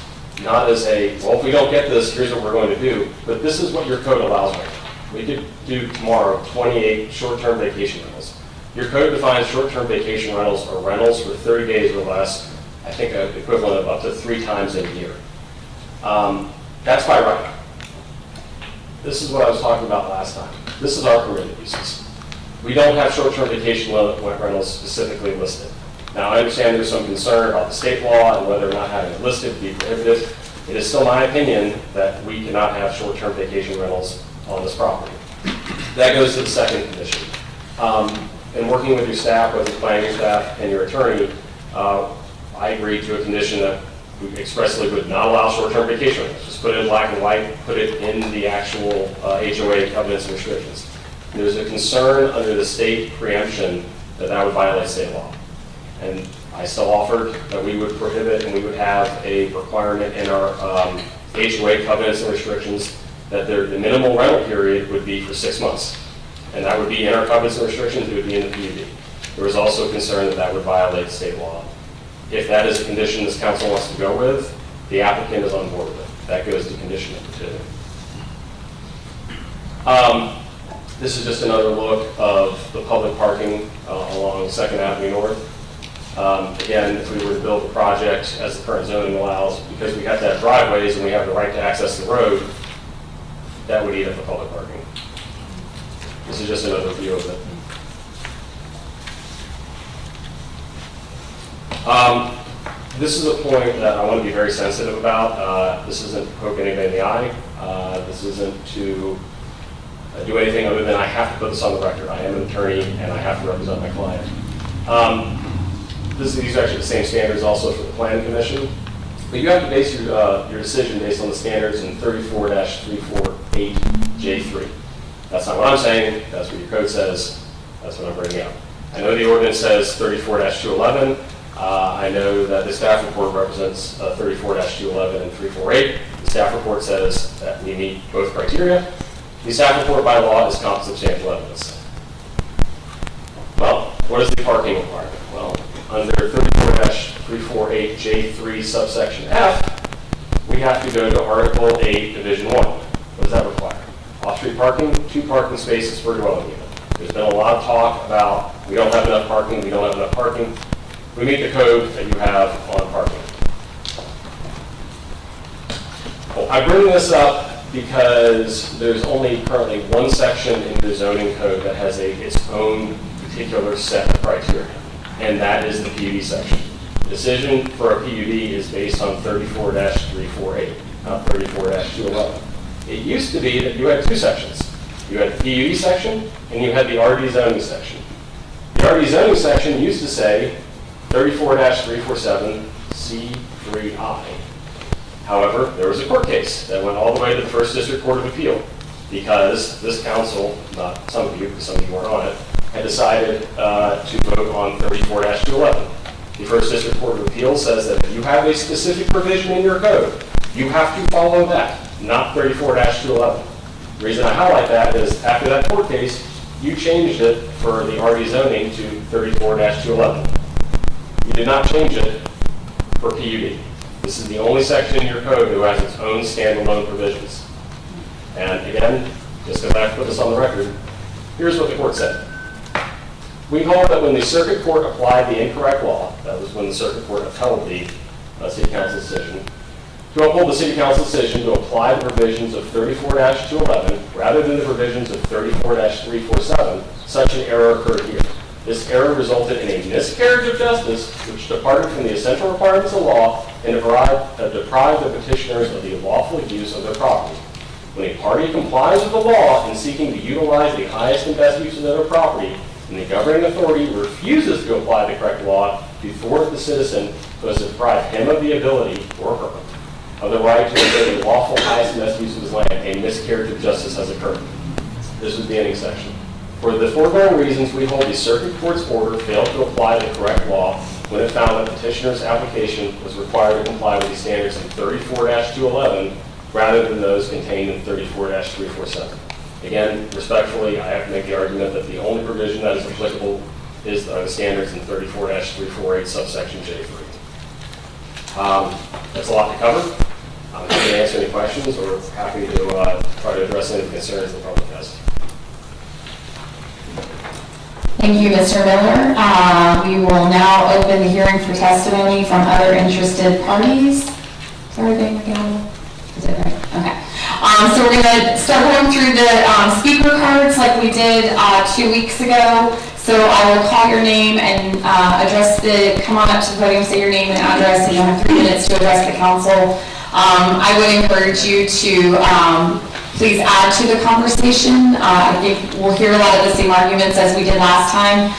not as a, well, if we don't get this, here's what we're going to do, but this is what your code allows right now. We could do tomorrow 28 short-term vacation rentals. Your code defines short-term vacation rentals or rentals for 30 days or less, I think an equivalent of up to 3 times in a year. That's by right. This is what I was talking about last time. This is our permitted uses. We don't have short-term vacation rentals specifically listed. Now, I understand there's some concern about the state law and whether or not having it listed would be prohibited. It is still my opinion that we cannot have short-term vacation rentals on this property. That goes to the second condition. In working with your staff, with your planning staff and your attorney, I agreed to a condition that we expressly would not allow short-term vacation rentals. Just put it in black and white, put it in the actual HOA covenants and restrictions. There's a concern under the state preemption that that would violate state law. And I still offered that we would prohibit and we would have a requirement in our HOA covenants and restrictions that the minimal rental period would be for 6 months. And that would be in our covenants and restrictions, it would be in the PUD. There was also concern that that would violate state law. If that is a condition this council wants to go with, the applicant is on board with it. That goes to condition number 2. This is just another look of the public parking along 2nd Avenue North. Again, if we were to build the project as the current zoning allows, because we have to have driveways and we have the right to access the road, that would eat up the public parking. This is just another view of it. This is a point that I want to be very sensitive about. This isn't poking anybody in the eye. This isn't to do anything other than I have to put this on the record. I am an attorney and I have to represent my client. These are actually the same standards also for the Planning Commission. But you have to base your decision based on the standards in 34-348J3. That's not what I'm saying. That's what your code says. That's what I'm bringing up. I know the ordinance says 34-211. I know that the staff report represents 34-211 and 348. The staff report says that we meet both criteria. The staff report by law is substantial evidence. Well, what is the parking requirement? Well, under 34-348J3 subsection F, we have to go to Article 8, Division 1. What does that require? Off-street parking, 2 parking spaces per dwelling unit. There's been a lot of talk about we don't have enough parking, we don't have enough parking. We meet the code that you have on parking. Well, I bring this up because there's only currently one section in the zoning code that has its own particular set of criteria, and that is the PUD section. The decision for a PUD is based on 34-348, not 34-211. It used to be that you had 2 sections. You had the PUD section and you had the RD zoning section. The RD zoning section used to say 34-347C3I. However, there was a court case that went all the way to the First District Court of Appeal because this council, not some of you, because some of you weren't on it, had decided to vote on 34-211. The First District Court of Appeals says that if you have a specific provision in your code, you have to follow that, not 34-211. The reason I highlight that is after that court case, you changed it for the RD zoning to 34-211. You did not change it for PUD. This is the only section in your code that has its own standalone provisions. And again, just because I have to put this on the record, here's what the court said. We hold that when the circuit court applied the incorrect law, that was when the circuit court upheld the city council decision, to uphold the city council decision to apply the provisions of 34-211 rather than the provisions of 34-347, such an error occurred here. This error resulted in a miscarriage of justice which departed from the essential requirements of law and deprived the petitioners of the lawful use of their property. When a party complies with the law in seeking to utilize the highest and best use of their property, and the governing authority refuses to apply the correct law to thwart the citizen so as to deprive him of the ability, or her, of the right to enjoy the lawful highest and best use of his land, a miscarriage of justice has occurred. This was the ending section. For the foregoing reasons, we hold the circuit court's order failed to apply the correct law when it found that petitioner's application was required to comply with the standards in 34-211 rather than those contained in 34-347. Again, respectfully, I have to make the argument that the only provision that is applicable is the standards in 34-348 subsection J3. That's a lot to cover. I'm happy to answer any questions or happy to try to address any concerns the public has. Thank you, Mr. Miller. We will now open the hearing for testimony from other interested parties. Sorry, Dan McGowan. Is that right? Okay. So we're going to start going through the speaker cards like we did 2 weeks ago. So I will call your name and come on up to the podium, say your name and address, and you'll have 3 minutes to address the council. I would encourage you to please add to the conversation. I think we'll hear a lot of the same arguments as we did last time,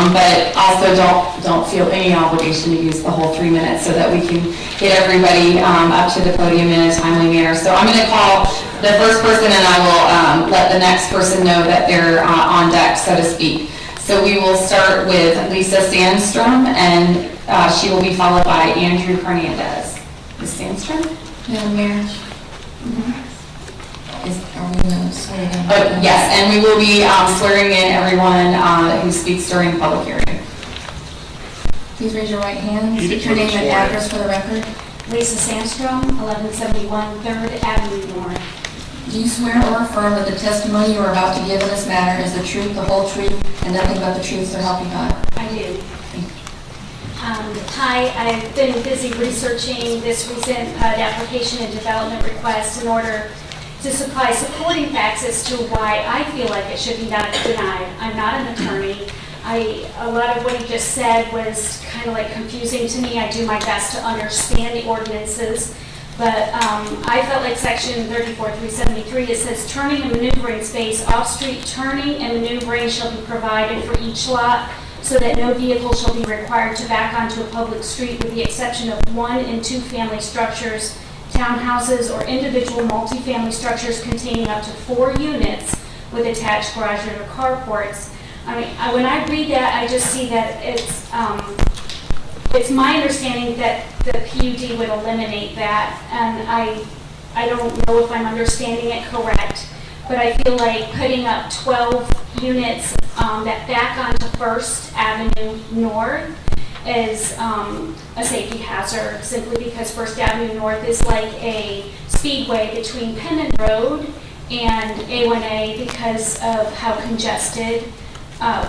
but also don't feel any obligation to use the whole 3 minutes so that we can get everybody up to the podium in a timely manner. So I'm going to call the first person and I will let the next person know that they're on deck, so to speak. So we will start with Lisa Sandstrom, and she will be followed by Andrew Hernandez. Ms. Sandstrom? Madam Mayor? Are we going to swear in? Yes, and we will be swearing in everyone who speaks during the public hearing. Please raise your right hand. State your name and address for the record. Lisa Sandstrom, 1171 3rd Avenue North. Do you swear or affirm that the testimony you are about to give in this matter is the truth, the whole truth, and nothing but the truth, so help you God? I do. Hi, I've been busy researching this recent PUD application and development request in order to supply supporting facts as to why I feel like it should be denied. I'm not an attorney. A lot of what he just said was kind of like confusing to me. I do my best to understand the ordinances, but I felt like section 34-373, it says turning and maneuvering space, off-street turning and maneuvering shall be provided for each lot so that no vehicle shall be required to back onto a public street with the exception of 1 and 2 family structures, townhouses, or individual multifamily structures containing up to 4 units with attached garages or carports. I mean, when I read that, I just see that it's my understanding that the PUD would eliminate that, and I don't know if I'm understanding it correct, but I feel like putting up 12 units that back onto First Avenue North is a safety hazard, simply because First Avenue North is like a speedway between Penn Road and A1A because of how congested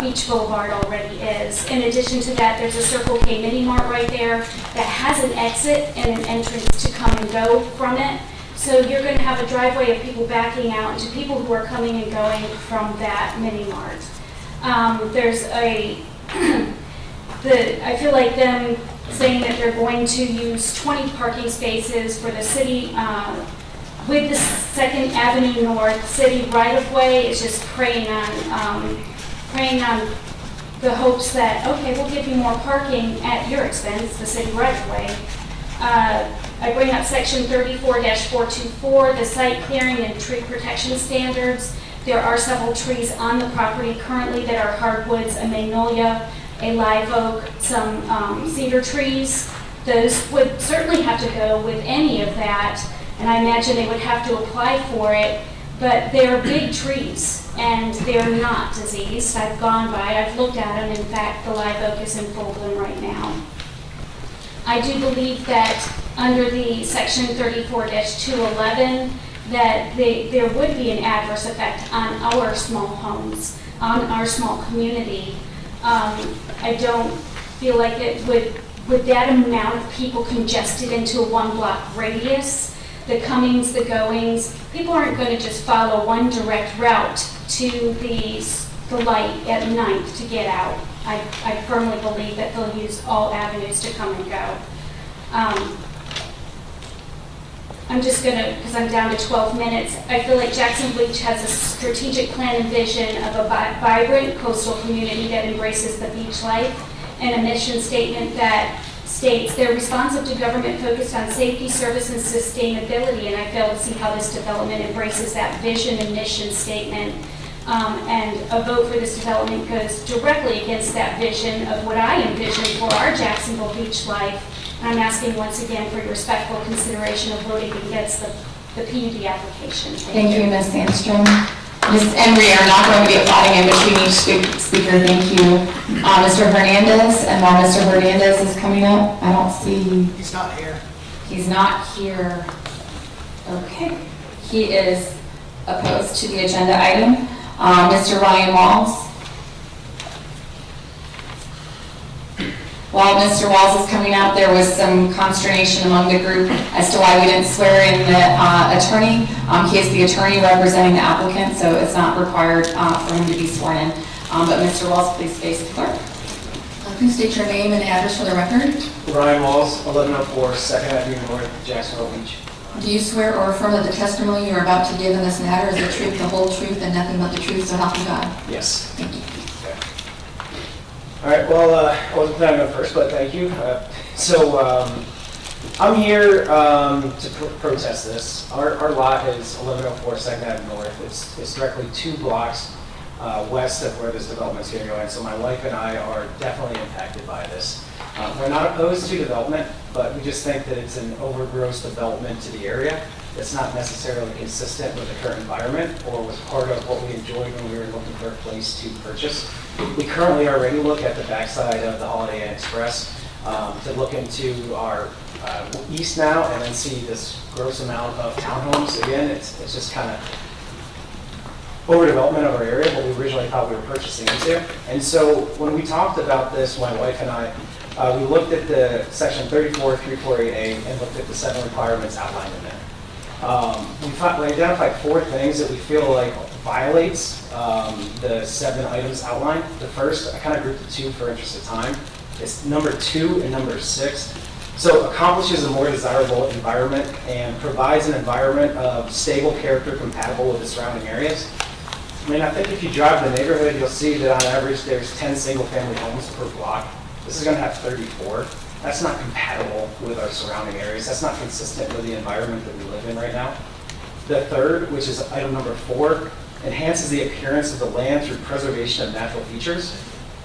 Beach Boulevard already is. In addition to that, there's a Circle K Mini Mart right there that has an exit and an entrance to come and go from it. So you're going to have a driveway of people backing out into people who are coming and going from that Mini Mart. There's I feel like them saying that they're going to use 20 parking spaces for the city with the 2nd Avenue North city right-of-way is just preying on the hopes that, okay, we'll give you more parking at your expense, the city right-of-way. I bring up section 34-424, the site clearing and tree protection standards. There are several trees on the property currently that are hardwoods, a magnolia, a live oak, some cedar trees. Those would certainly have to go with any of that, and I imagine they would have to apply for it, but they're big trees, and they're not diseased. I've gone by, I've looked at them. In fact, the live oak is in full bloom right now. I do believe that under the section 34-211, that there would be an adverse effect on our small homes, on our small community. I don't feel like it would, with that amount of people congested into a 1-block radius, the comings, the goings, people aren't going to just follow one direct route to the light at night to get out. I firmly believe that they'll use all avenues to come and go. I'm just going to, because I'm down to 12 minutes, I feel like Jackson Beach has a strategic plan and vision of a vibrant coastal community that embraces the beach life, and a mission statement that states they're responsive to government focused on safety, service, and sustainability, and I fail to see how this development embraces that vision and mission statement. And a vote for this development goes directly against that vision of what I envision for our Jacksonville beach life. And I'm asking once again for your respectful consideration of voting against the PUD application. Thank you, Ms. Sandstrom. And we are not going to be applauding in between each speaker. Thank you. Mr. Hernandez, and while Mr. Hernandez is coming up, I don't see. He's not here. He's not here. Okay. He is opposed to the agenda item. Mr. Ryan Walls. While Mr. Walls is coming out, there was some consternation among the group as to why we didn't swear in the attorney. He is the attorney representing the applicant, so it's not required for him to be sworn in. But Mr. Walls, please face the clerk. Please state your name and address for the record. Ryan Walls, 1104 2nd Avenue North, Jacksonville Beach. Do you swear or affirm that the testimony you are about to give in this matter is the truth, the whole truth, and nothing but the truth, so help you God? Yes. Thank you. All right, well, I wasn't planning on first, but thank you. I'm here to protest this. Our lot is 1104 2nd Avenue North. It's directly 2 blocks west of where this development's going to go in, so my wife and I are definitely impacted by this. We're not opposed to development, but we just think that it's an overgross development to the area. It's not necessarily consistent with the current environment or was part of what we enjoyed when we were looking for a place to purchase. We currently already look at the backside of the Holiday Inn Express to look into our east now and then see this gross amount of townhomes. Again, it's just kind of overdevelopment of our area, what we originally thought we were purchasing into. And so when we talked about this, my wife and I, we looked at the section 34-348A and looked at the 7 requirements outlined in there. We identified 4 things that we feel like violates the 7 items outlined. The first, I kind of grouped the 2 for interest of time. It's number 2 and number 6. So accomplishes a more desirable environment and provides an environment of stable character compatible with the surrounding areas. I mean, I think if you drive the neighborhood, you'll see that on average there's 10 single-family homes per block. This is going to have 34. That's not compatible with our surrounding areas. That's not consistent with the environment that we live in right now. The third, which is item number 4, enhances the appearance of the land through preservation of natural features.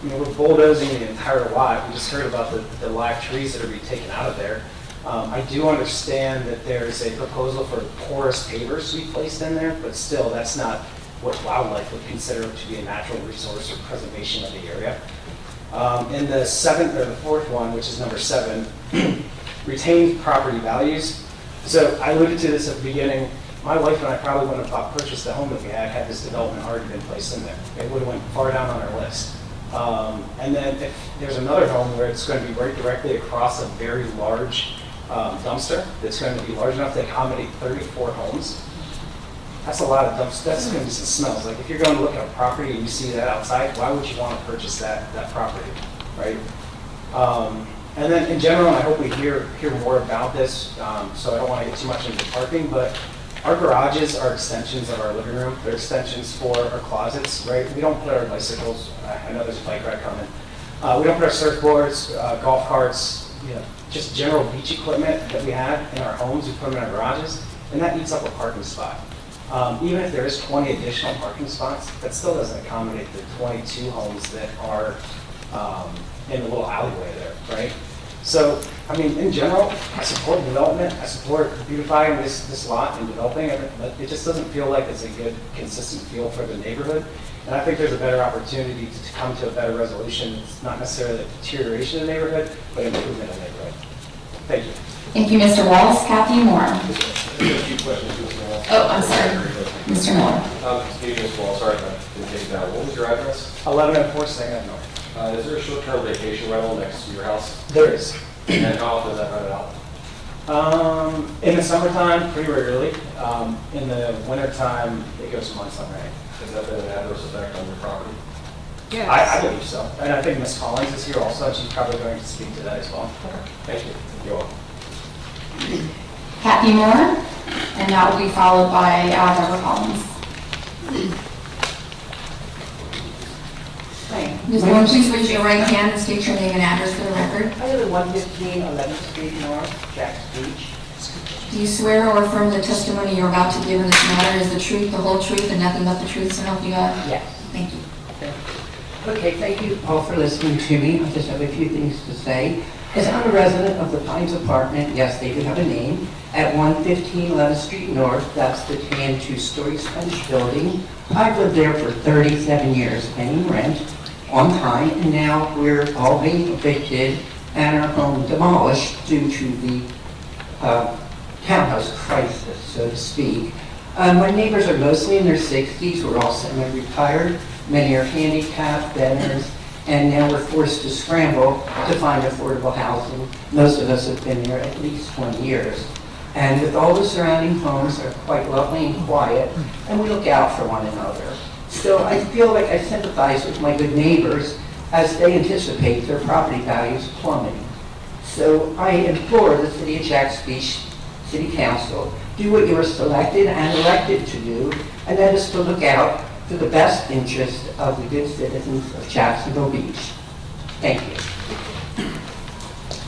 I mean, we're bulldozing the entire lot. We just heard about the live trees that are being taken out of there. I do understand that there's a proposal for porous pavers to be placed in there, but still, that's not what wildlife would consider to be a natural resource or preservation of the area. And the 4th one, which is number 7, retained property values. So I alluded to this at the beginning. My wife and I probably wouldn't have purchased the home that we had this development already been placed in there. It would have went far down on our list. And then if there's another home where it's going to be right directly across a very large dumpster that's going to be large enough to accommodate 34 homes, that's a lot of dumpsters. That's going to be some smells. Like if you're going to look at a property and you see that outside, why would you want to purchase that property, right? And then in general, and I hope we hear more about this, so I don't want to get too much into parking, but our garages are extensions of our living room. They're extensions for our closets, right? We don't put our bicycles, I know there's a bike ride coming. We don't put our surfboards, golf carts, just general beach equipment that we have in our homes, we put them in our garages, and that eats up a parking spot. Even if there is 20 additional parking spots, that still doesn't accommodate the 22 homes that are in the little alleyway there, right? So, I mean, in general, I support development, I support beautifying this lot and developing it, but it just doesn't feel like it's a good, consistent feel for the neighborhood. And I think there's a better opportunity to come to a better resolution. It's not necessarily a deterioration of the neighborhood, but improvement of the neighborhood. Thank you. Thank you, Mr. Wallace. Kathy Moore. A few questions, Mr. Wallace. Oh, I'm sorry. Mr. Miller. Excuse me, Mr. Wallace, sorry if I didn't take it down. What was your address? 1104 Second North. Is there a short-term vacation rental next to your house? There is. And how often is that rented out? In the summertime, pretty regularly. In the wintertime, it goes months on rent. Has that been an adverse effect on your property? Yes. I believe so. And I think Ms. Collins is here also, and she's probably going to speak to that as well. Thank you. You're welcome. Kathy Moore, and that will be followed by Deborah Collins. Ms. Moore, please raise your right hand and state your name and address for the record. I live at 115 11th Street North, Jack's Beach. Do you swear or affirm the testimony you're about to give in this matter is the truth, the whole truth, and nothing but the truth, so help you God? Yes. Thank you. Okay, thank you all for listening to me. I just have a few things to say. As I'm a resident of the Pines Apartment, yes, they do have a name, at 115 11th Street North, that's the tan two-story Spanish building. I've lived there for 37 years, paying rent on time, and now we're all being evicted and our home demolished due to the townhouse crisis, so to speak. My neighbors are mostly in their 60s. We're all semi-retired. Many are handicapped, veterans, and now we're forced to scramble to find affordable housing. Most of us have been there at least 20 years. And with all the surrounding homes, they're quite lovely and quiet, and we look out for one another. So I feel like I sympathize with my good neighbors as they anticipate their property values plummeting. So I implore the City of Jack's Beach City Council, do what you were selected and elected to do, and that is to look out for the best interest of the good citizens of Jacksonville Beach. Thank you.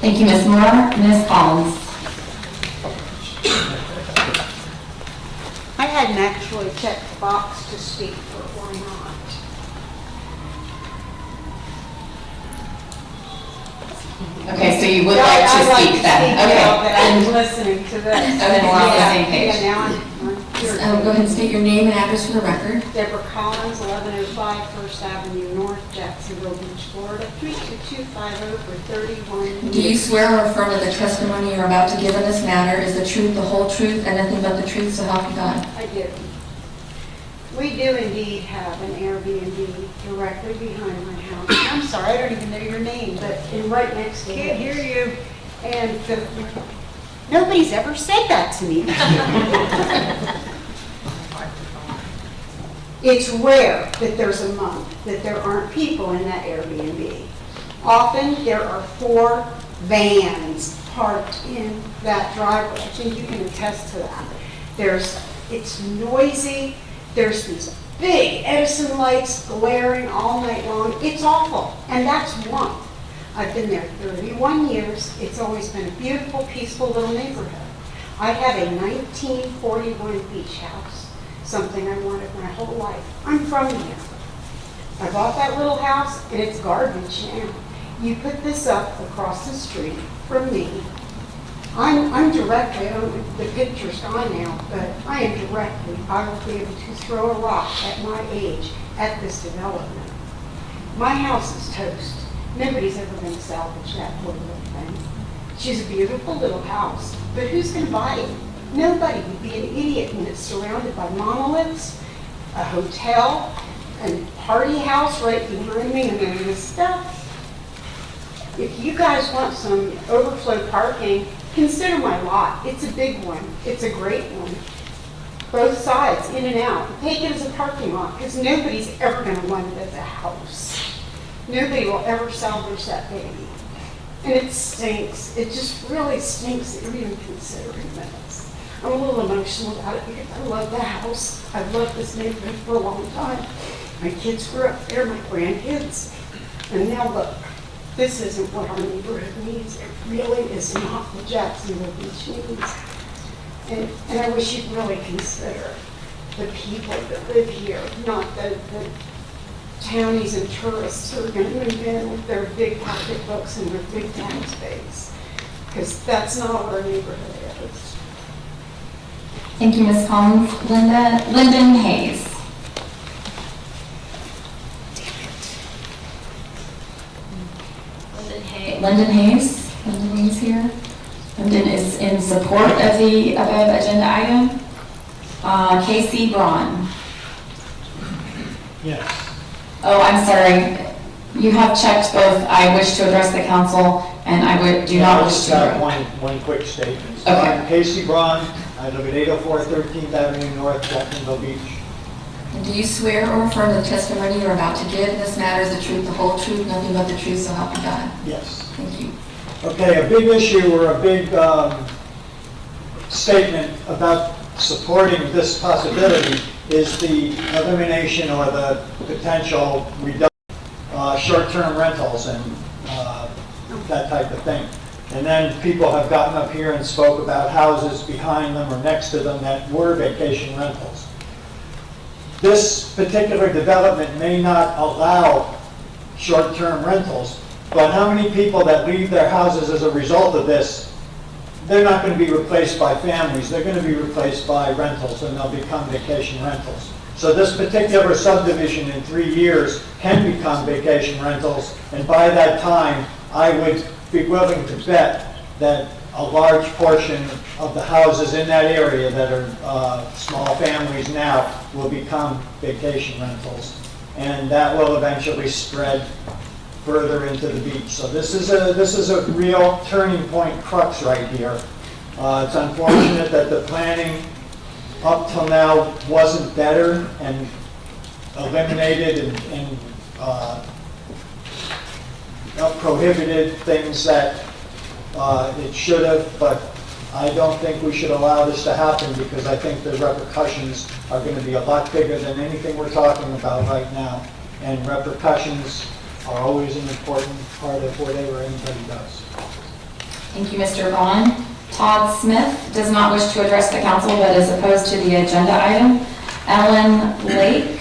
Thank you, Ms. Moore. Ms. Collins. I hadn't actually checked the box to speak, but why not? Okay, so you would like to speak then? Okay. But I'm listening to this. Okay, we're on the same page. Yeah, now I'm here. Go ahead and state your name and address for the record. Deborah Collins, 1105 First Avenue North, Jacksonville Beach, Florida, 32250 for 31 years. Do you swear or affirm that the testimony you're about to give in this matter is the truth, the whole truth, and nothing but the truth, so help you God? I do. We do indeed have an Airbnb directly behind my house. I'm sorry, I don't even know your name, but in right next to it. Can't hear you. And nobody's ever said that to me. It's rare that there's a month that there aren't people in that Airbnb. Often there are 4 vans parked in that driveway. I think you can attest to that. It's noisy. There's these big Edison lights glaring all night long. It's awful, and that's one. I've been there 31 years. It's always been a beautiful, peaceful little neighborhood. I have a 1941 beach house, something I wanted my whole life. I'm from here. I bought that little house, and it's garbage now. You put this up across the street from me. I'm directly, the picture's gone now, but I am directly, I will be able to throw a rock at my age at this development. My house is toast. Nobody's ever going to salvage that poor little thing. She's a beautiful little house, but who's going to buy it? Nobody. Would be an idiot when it's surrounded by monoliths, a hotel, a party house right behind me, and then this stuff. If you guys want some overflow parking, consider my lot. It's a big one. It's a great one. Both sides, in and out. Take it as a parking lot, because nobody's ever going to want it as a house. Nobody will ever salvage that baby. And it stinks. It just really stinks that you're even considering this. I'm a little emotional about it because I love the house. I've loved this neighborhood for a long time. My kids grew up there, my grandkids. And now look. This isn't what our neighborhood needs. It really is not what Jacksonville Beach needs. And I wish you'd really consider the people that live here, not the townies and tourists who are gonna move in with their big pocketbooks and their big tax base. Because that's not what our neighborhood is. Thank you, Ms. Collins. Lyndon Hayes. Lyndon Hayes. Lyndon Hayes here. Lyndon is in support of the above agenda item. Casey Braun. Yes. Oh, I'm sorry. You have checked both I wish to address the council and I do not wish to. I just have one quick statement. Okay. I'm Casey Braun. I live at 804 13th Avenue North, Jacksonville Beach. Do you swear or affirm the testimony you're about to give in this matter is the truth, the whole truth, nothing but the truth, so help you God? Yes. Thank you. Okay, a big issue or a big statement about supporting this possibility is the elimination or the potential reduction short-term rentals and that type of thing. And then people have gotten up here and spoke about houses behind them or next to them that were vacation rentals. This particular development may not allow short-term rentals, but how many people that leave their houses as a result of this, they're not going to be replaced by families, they're going to be replaced by rentals and they'll become vacation rentals. So this particular subdivision in 3 years can become vacation rentals, and by that time, I would be willing to bet that a large portion of the houses in that area that are small families now will become vacation rentals. And that will eventually spread further into the beach. So this is a real turning point crux right here. It's unfortunate that the planning up till now wasn't better and eliminated and prohibited things that it should have, but I don't think we should allow this to happen because I think the repercussions are going to be a lot bigger than anything we're talking about right now. And repercussions are always an important part of whatever anybody does. Thank you, Mr. Vaughn. Todd Smith does not wish to address the council but is opposed to the agenda item. Ellen Lake.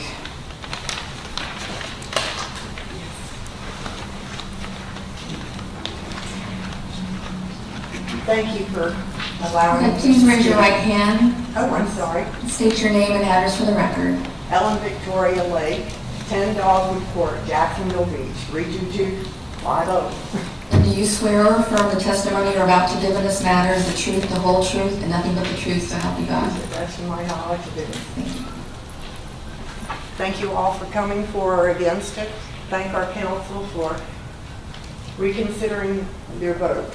Thank you for allowing me to Please raise your speak. right hand. Oh, I'm sorry. State your name and address for the record. Ellen Victoria Lake, 10 Dogwood Court, Jacksonville Beach, 32250. And do you swear or affirm the testimony you're about to give in this matter is the truth, the whole truth, and nothing but the truth, so help you God? To the best of my knowledge, it is. Thank you all for coming for or against it. Thank our council for reconsidering your vote.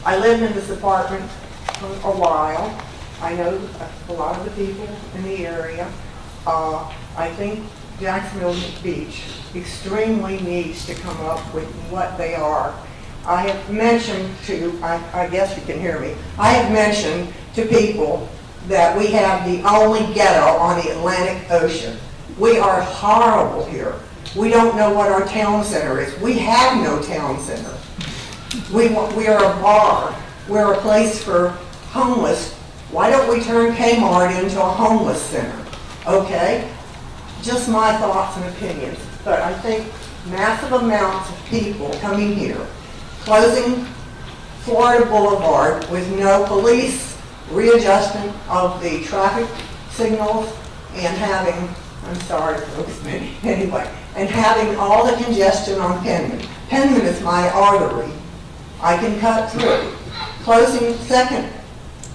I lived in this apartment for a while. I know a lot of the people in the area. I think Jacksonville Beach extremely needs to come up with what they are. I have mentioned to, I guess you can hear me, I have mentioned to people that we have the only ghetto on the Atlantic Ocean. We are horrible here. We don't know what our town center is. We have no town center. We are a bar. We're a place for homeless. Why don't we turn Kmart into a homeless center? Okay? Just my thoughts and opinions. But I think massive amounts of people coming here, closing Florida Boulevard with no police, readjustment of the traffic signals, and having, I'm sorry folks, but anyway, and having all the congestion on Penman. Penman is my artery. I can cut through. Closing Second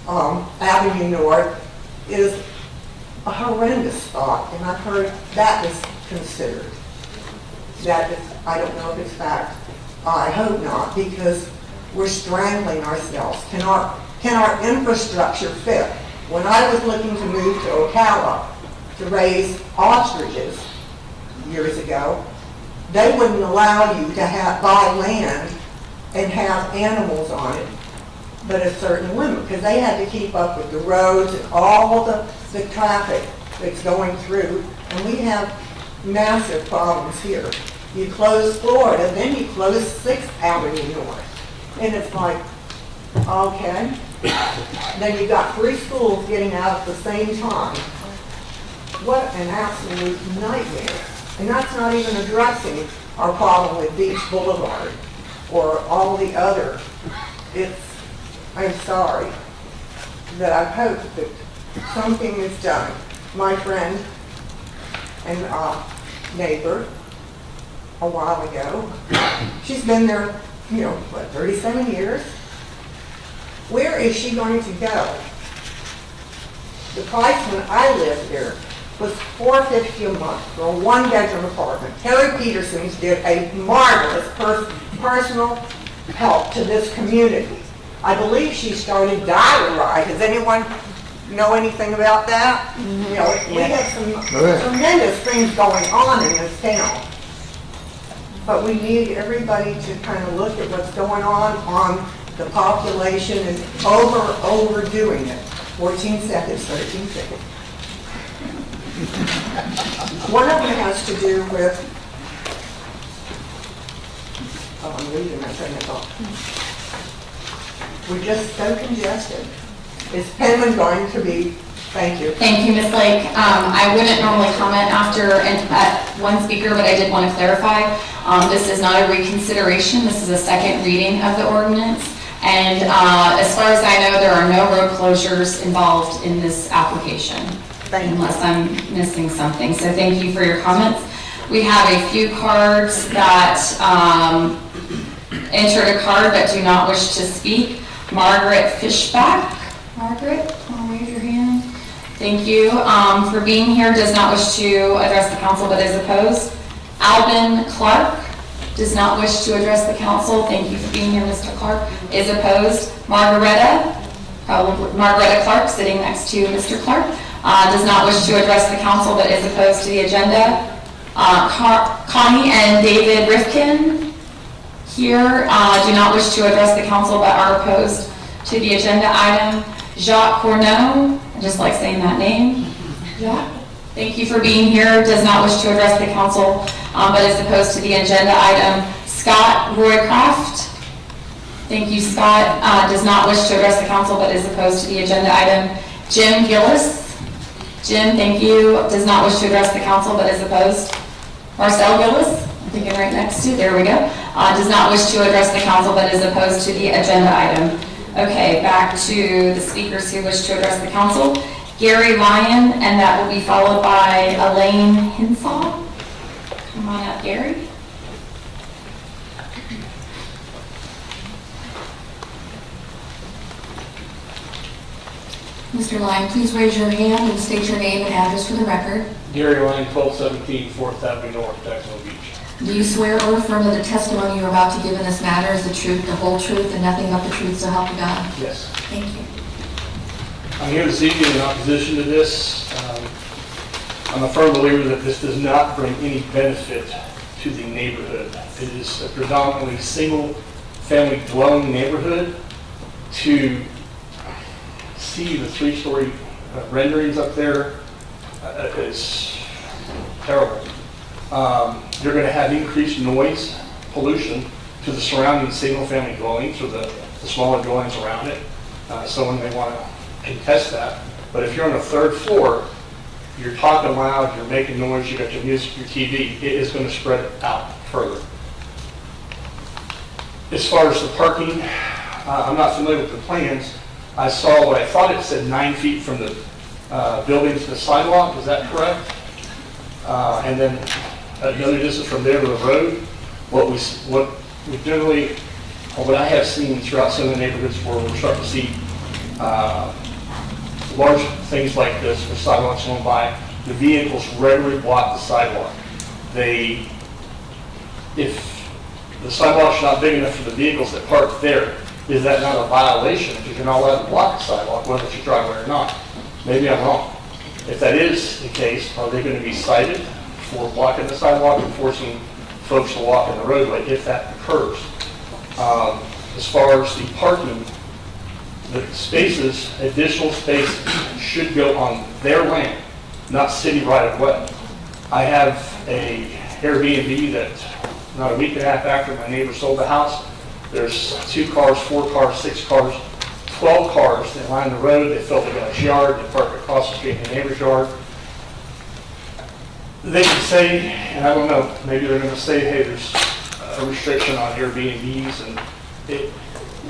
Avenue North is a horrendous thought, and I've heard that is considered. That is, I don't know if it's fact. I hope not, because we're strangling ourselves. Can our infrastructure fit? When I was looking to move to Ocala to raise ostriches years ago, they wouldn't allow you to buy land and have animals on it, but a certain limit, because they had to keep up with the roads and all the traffic that's going through, and we have massive problems here. You close Florida, then you close 6th Avenue North, and it's like, okay. Then you got 3 schools getting out at the same time. what an absolute nightmare. And that's not even addressing our problem with Beach Boulevard or all the other. I'm sorry that I hope that something is done. My friend and neighbor a while ago, she's been there, 37 years. Where is she going to go? The price when I lived there was $450 a month for a one-bedroom apartment. Terry Peterson's did a marvelous personal help to this community. I believe she started Dial-A-Ride. Does anyone know anything about that? We have some tremendous things going on in this town. But we need everybody to kind of look at what's going on the population and overdoing it. 14 seconds, 13 seconds. One of them has to do with, I'm losing my train of thought. We're just so congested. Is Penman going to be, thank you. Thank you, Ms. Lake. I wouldn't normally comment after one speaker, but I did want to clarify. This is not a reconsideration. This is a second reading of the ordinance. And as far as I know, there are no road closures involved in this application, unless I'm missing something. So thank you for your comments. We have a few cards that entered a card that do not wish to speak. Margaret Fishback. Margaret, want to wave your hand? Thank you for being here. Does not wish to address the council, but is opposed. Alvin Clark does not wish to address the council. Thank you for being here, Mr. Clark. Is opposed. Margaretta Clark, sitting next to Mr. Clark, does not wish to address the council, but is opposed to the agenda. Connie and David Rifkin here do not wish to address the council, but are opposed to the agenda item. Jacques Corneau, I just like saying that name. Jacques, thank you for being here. Does not wish to address the council, but is opposed to the agenda item. Scott Roycraft. Thank you, Scott. Does not wish to address the council, but is opposed to the agenda item. Jim Gillis. Jim, thank you. Does not wish to address the council, but is opposed. Marcel Gillis. I'm thinking right next to. There we go. Does not wish to address the council, but is opposed to the agenda item. Okay, back to the speakers who wish to address the council. Gary Lyon, and that will be followed by Elaine Hinsall. Come on up, Gary. Mr. Lyon, please raise your hand and state your name and address for the record. Gary Lyon, 1217 4th Avenue North, Jacksonville Beach. Do you swear or affirm that the testimony you're about to give in this matter is the truth, the whole truth, and nothing but the truth, so help you God? Yes. Thank you. I'm here this evening in opposition to this. I'm a firm believer that this does not bring any benefit to the neighborhood. It is a predominantly single-family dwelling neighborhood. To see the three-story renderings up there is terrible. You're going to have increased noise pollution to the surrounding single-family dwellings or the smaller dwellings around it. Someone may want to contest that. But if you're on the third floor, you're talking loud, you're making noise, you got your music, your TV, it is going to spread out further. As far as the parking, I'm not familiar with the plans. I saw what I thought it said 9 feet from the building to the sidewalk. Is that correct? And then another distance from there to the road. What we generally, or what I have seen throughout some of the neighborhoods where we're starting to see large things like this, with sidewalks going by, the vehicles regularly block the sidewalk. If the sidewalk's not big enough for the vehicles that park there, is that not a violation? Because you're not allowed to block the sidewalk, whether it's your driveway or not. Maybe I'm wrong. If that is the case, are they going to be cited for blocking the sidewalk and forcing folks to walk in the roadway if that occurs? As far as the parking, the spaces, additional spaces should go on their land, not city right of way. I have a Airbnb that not a week and a half after my neighbor sold the house, there's 2 cars, 4 cars, 6 cars, 12 cars that line the road. They fill the guy's yard, they park across the street in the neighbor's yard. they can say, and I don't know, maybe they're gonna say, hey, there's a restriction on Airbnbs, and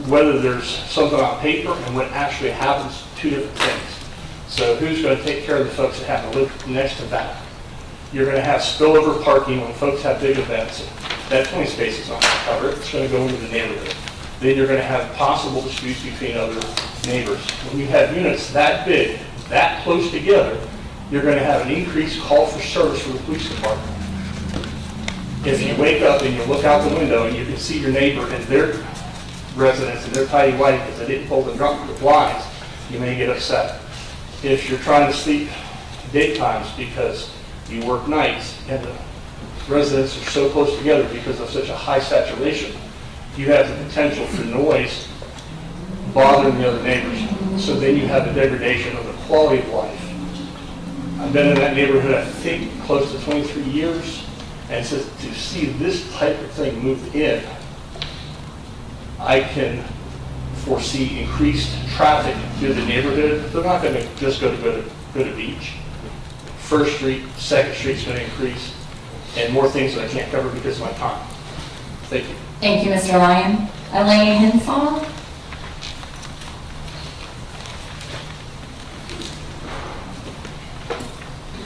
whether there's something on paper and what actually happens, two different things. So who's gonna take care of the folks that have to live next to that? You're gonna have spillover parking when folks have big events. That 20 spaces aren't gonna cover it, it's gonna go into the neighborhood. Then you're gonna have possible disputes between other neighbors. When you have units that big, that close together, you're gonna have an increased call for service for the police department. If you wake up and you look out the window and you can see your neighbor and their residence and their tidy white because they didn't pull the blinds, you may get upset. If you're trying to sleep daytimes because you work nights and the residents are so close together because of such a high saturation, you have the potential for noise bothering the other neighbors. So then you have a degradation of the quality of life. I've been in that neighborhood, I think, close to 23 years. And so to see this type of thing move in, I can foresee increased traffic through the neighborhood. They're not going to just go to beach. First Street, Second Street's going to increase, and more things that I can't cover because of my time. Thank you. Thank you, Mr. Lyon. Elaine Henshaw?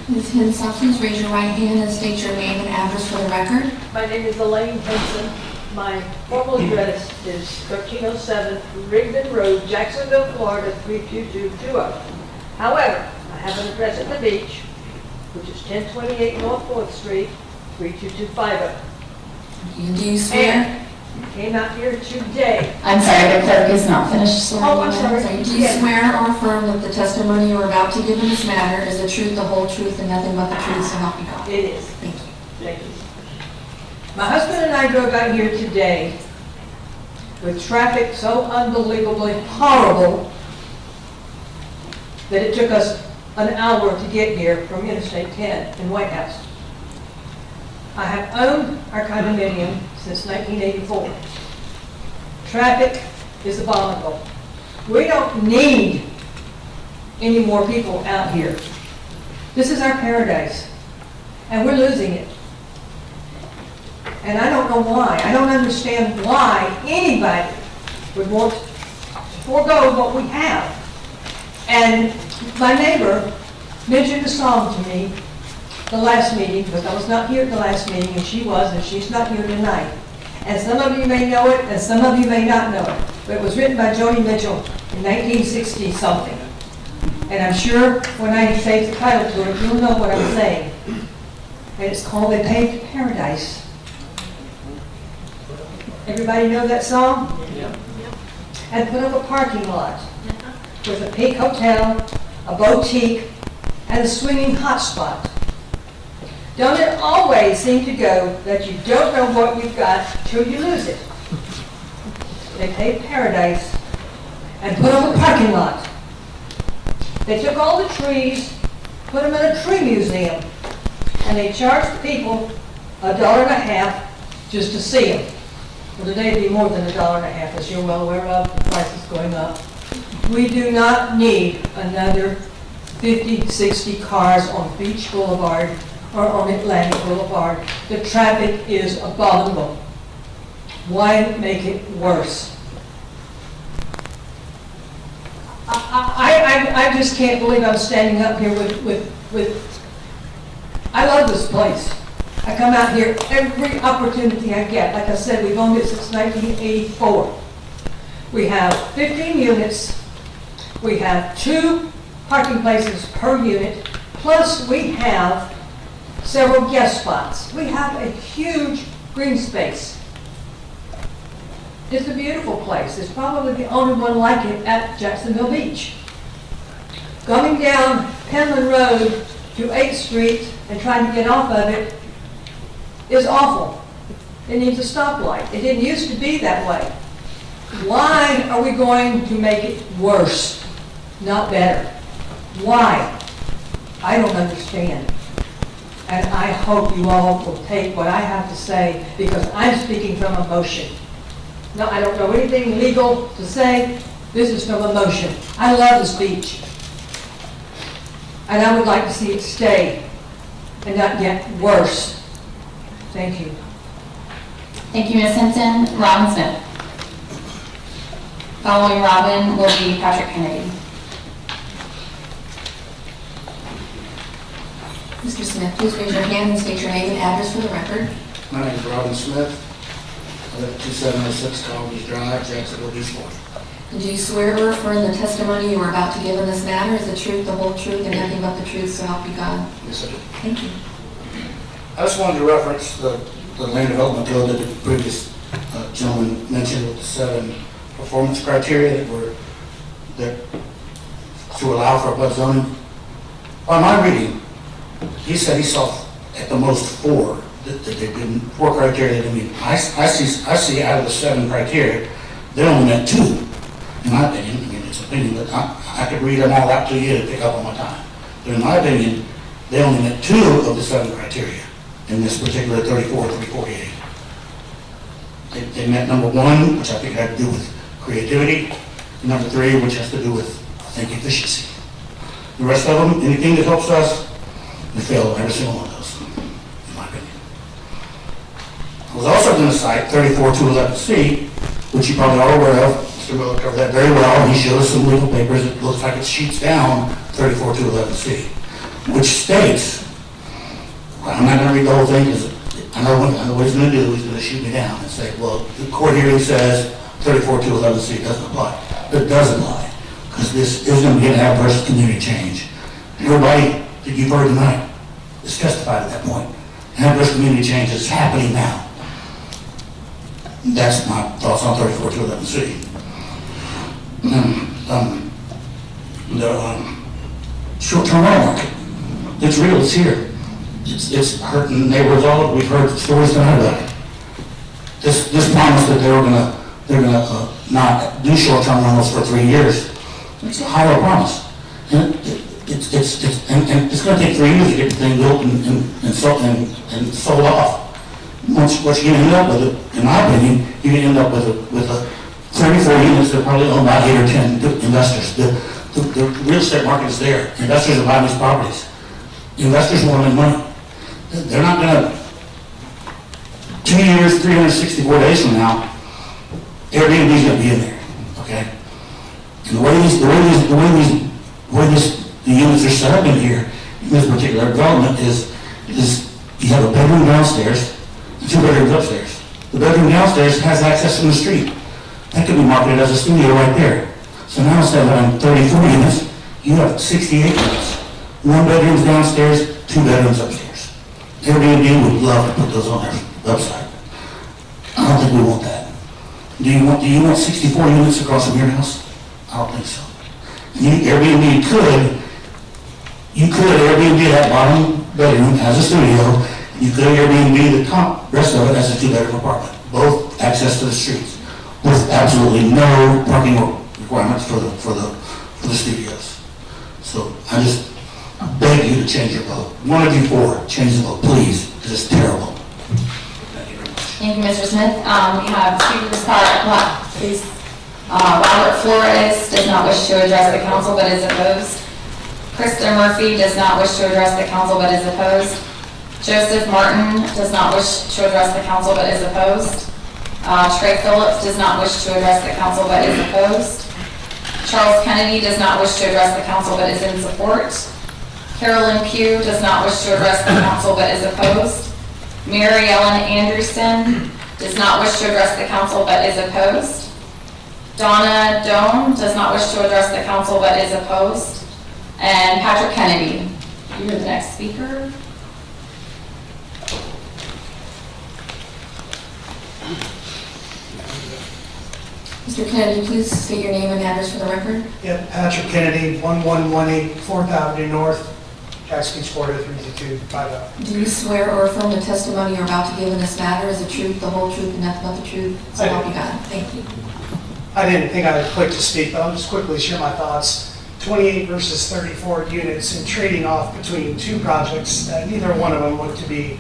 Ms. Henshaw, please raise your right hand and state your name and address for the record. My name is Elaine Henson. My formal address is 1307 Rigdon Road, Jacksonville, Florida, 32220. However, I have an address at the beach, which is 1028 North 4th Street, 32250. Do you swear? And came out here today. I'm sorry, the clerk is not finished swearing. Oh, I'm sorry. Do you swear or affirm that the testimony you are about to give in this matter is the truth, the whole truth, and nothing but the truth, so help you God? It is. Thank you. Thank you. My husband and I drove out here today with traffic so unbelievably horrible that it took us an hour to get here from Interstate 10 in White House. I have owned our condominium since 1984. Traffic is abominable. We don't need any more people out here. This is our paradise, and we're losing it. And I don't know why. I don't understand why anybody would want to forego what we have. And my neighbor mentioned a song to me the last meeting, because I was not here at the last meeting, and she was, and she's not here tonight. And some of you may know it, and some of you may not know it. But it was written by Joni Mitchell in 1960-something. And I'm sure when I say the title to it, you'll know what I'm saying. And it's called They Paved Paradise. Everybody know that song? Yeah. And put up a parking lot with a pink hotel, a boutique, and a swinging hot spot. Don't it always seem to go that you don't know what you've got till you lose it? They paved Paradise and put up a parking lot. They took all the trees, put them in a tree museum, and they charged people $1.50 just to see them. Well, today it'd be more than $1.50, as you're well aware of, the price is going up. We do not need another 50, 60 cars on Beach Boulevard or on Atlantic Boulevard. The traffic is abominable. Why make it worse? I just can't believe I'm standing up here with I love this place. I come out here every opportunity I get. Like I said, we've owned it since 1984. We have 15 units. We have 2 parking places per unit, plus we have several guest spots. We have a huge green space. It's a beautiful place. It's probably the only one like it at Jacksonville Beach. Going down Penland Road to 8th Street and trying to get off of it is awful. It needs a stoplight. It didn't used to be that way. Why are we going to make it worse, not better? Why? I don't understand. And I hope you all will take what I have to say, because I'm speaking from emotion. No, I don't know anything legal to say. This is from emotion. I love this beach. And I would like to see it stay. and not get worse. Thank you. Thank you, Ms. Hinton. Robin Smith. Following Robin will be Patrick Kennedy. Mr. Smith, please raise your hand and state your name and address for the record. My name is Robin Smith. I live at 2706 College Drive, Jacksonville, Beach, Florida. Do you swear or affirm the testimony you are about to give in this matter is the truth, the whole truth, and nothing but the truth, so help you God? Yes, I do. Thank you. I just wanted to reference the land development code that the previous gentleman mentioned with the 7 performance criteria that to allow for above zoning. By my reading, he said he saw at the most 4 that they didn't, 4 criteria they didn't meet. I see out of the 7 criteria, they only met 2, in my opinion. I mean, it's opinion, but I could read them all out to you to pick up on my time. But in my opinion, they only met 2 of the 7 criteria in this particular 34-348. They met number 1, which I think had to do with creativity, and number 3, which has to do with, I think, efficiency. The rest of them, anything that helps us, we fail every single one of those, in my opinion. I was also going to cite 34-211C, which you probably are aware of. Mr. Miller covered that very well. He showed us some legal papers. It looks like it sheets down 34-211C, which states, well, I'm not going to read the whole thing because I know what he's going to do. He's going to shoot me down and say, well, the court hearing says 34-211C doesn't apply. It does apply because this is going to be an adverse community change. Everybody that you've heard tonight is testified at that point. Adverse community change is happening now. That's my thoughts on 34-211C. The short-term rental market, it's real, it's here. It's hurting neighborhoods all over. We've heard stories tonight about it. This promise that they're gonna not do short-term rentals for 3 years. It's a hollow promise. And it's gonna take 3 years to get the thing built and sold off. What you're gonna end up with, in my opinion, you're gonna end up with a 34 units that are probably owned by 8 or 10 investors. The real estate market is there. Investors are buying these properties. Investors want to make money. They're not gonna, 2 years, 364 days from now, Airbnb's gonna be in there, okay? And the way the units are set up in here, in this particular development is you have a bedroom downstairs, and 2 bedrooms upstairs. The bedroom downstairs has access from the street. That could be marketed as a studio right there. So now instead of having 34 units, you have 68 units. 1 bedroom downstairs, 2 bedrooms upstairs. Airbnb would love to put those on their website. I don't think we want that. Do you want 64 units across from your house? I don't think so. Airbnb you could Airbnb that bottom bedroom as a studio. You could Airbnb the top rest of it as a 2-bedroom apartment. Both access to the streets with absolutely no parking requirements for the studios. So I just beg you to change your vote. One of you 4, change the vote, please, because it's terrible. Thank you very much. Thank you, Mr. Smith. We have speakers please. Robert Flores does not wish to address the council but is opposed. Krista Murphy does not wish to address the council but is opposed. Joseph Martin does not wish to address the council but is opposed. Trey Phillips does not wish to address the council but is opposed. Charles Kennedy does not wish to address the council but is in support. Carolyn Pugh does not wish to address the council but is opposed. Mary Ellen Anderson does not wish to address the council but is opposed. Donna Doan does not wish to address the council but is opposed. And Patrick Kennedy, you're the next speaker. Mr. Kennedy, please state your name and address for the record. Yeah, Patrick Kennedy, 1118 4th Avenue North, Jackson Beach, Florida, 32250. Do you swear or affirm the testimony you're about to give in this matter is the truth, the whole truth, and nothing but the truth? So help you God. Thank you. I didn't think I would click to speak, but I'll just quickly share my thoughts. 28 versus 34 units and trading off between 2 projects, neither one of them look to be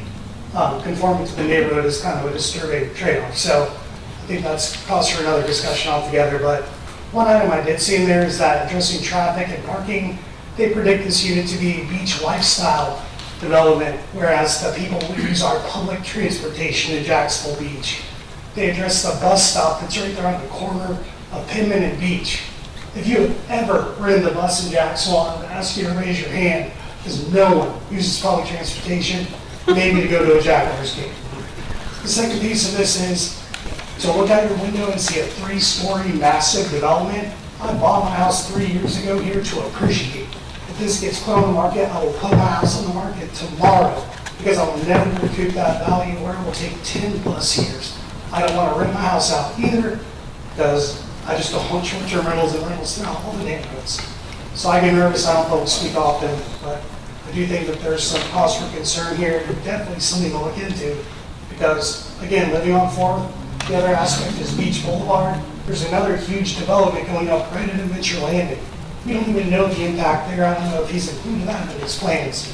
conforming to the neighborhood is kind of a disturbing trade-off. So I think that's cause for another discussion altogether. But one item I did see in there is that addressing traffic and parking, they predict this unit to be beach lifestyle development, whereas the people who use our public transportation in Jacksonville Beach. They address the bus stop that's right there on the corner of Pittman and Beach. If you have ever ridden the bus in Jacksonville, I would ask you to raise your hand, because no one uses public transportation, maybe to go to a Jaguars game. The second piece of this is to look out your window and see a 3-story massive development. I bought my house 3 years ago here to appreciate. If this gets put on the market, I will put my house on the market tomorrow, because I will never recoup that value, where it will take 10 plus years. I don't want to rent my house out either, because I just don't want short-term rentals and rentals throughout all the neighborhoods. So I get nervous, I don't public speak often, but I do think that there's some cause for concern here, and definitely something to look into, because, again, living on 4th, the other aspect is Beach Boulevard. There's another huge development going up right at Adventure Landing. We don't even know the impact there. I don't know if he's included that in his plans.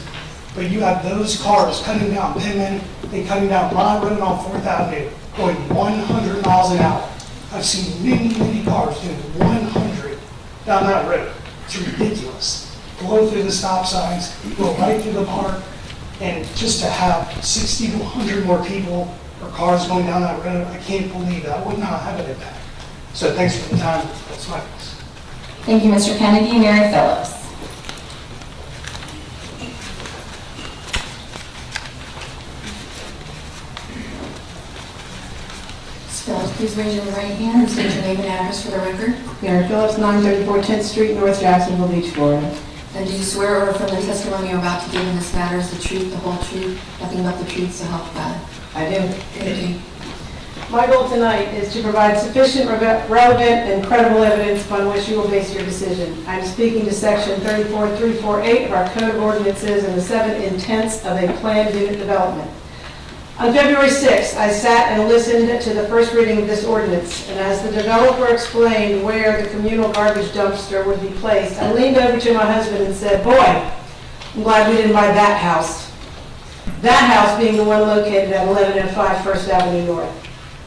But you have those cars cutting down Pittman and cutting down my road on 4th Avenue, going 100 miles an hour. I've seen many cars doing 100 down that road. It's ridiculous. Blow through the stop signs, go right through the park, and just to have 60 to 100 more people or cars going down that road, I can't believe that would not have an impact. So thanks for the time. That's my piece. Thank you, Mr. Kennedy. Mary Phillips. Ms. Phillips, please raise your right hand and state your name and address for the record. Mary Phillips, 934 10th Street, North Jacksonville Beach, Florida. And do you swear or affirm the testimony you're about to give in this matter is the truth, the whole truth, nothing but the truth, so help God? I do. Thank you. My goal tonight is to provide sufficient, relevant, and credible evidence upon which you will base your decision. I'm speaking to Section 34348 of our Code of Ordinances and the 7 intents of a planned unit development. On February 6th, I sat and listened to the first reading of this ordinance, and as the developer explained where the communal garbage dumpster would be placed, I leaned over to my husband and said, "Boy, I'm glad we didn't buy that house." That house being the one located at 1105 First Avenue North.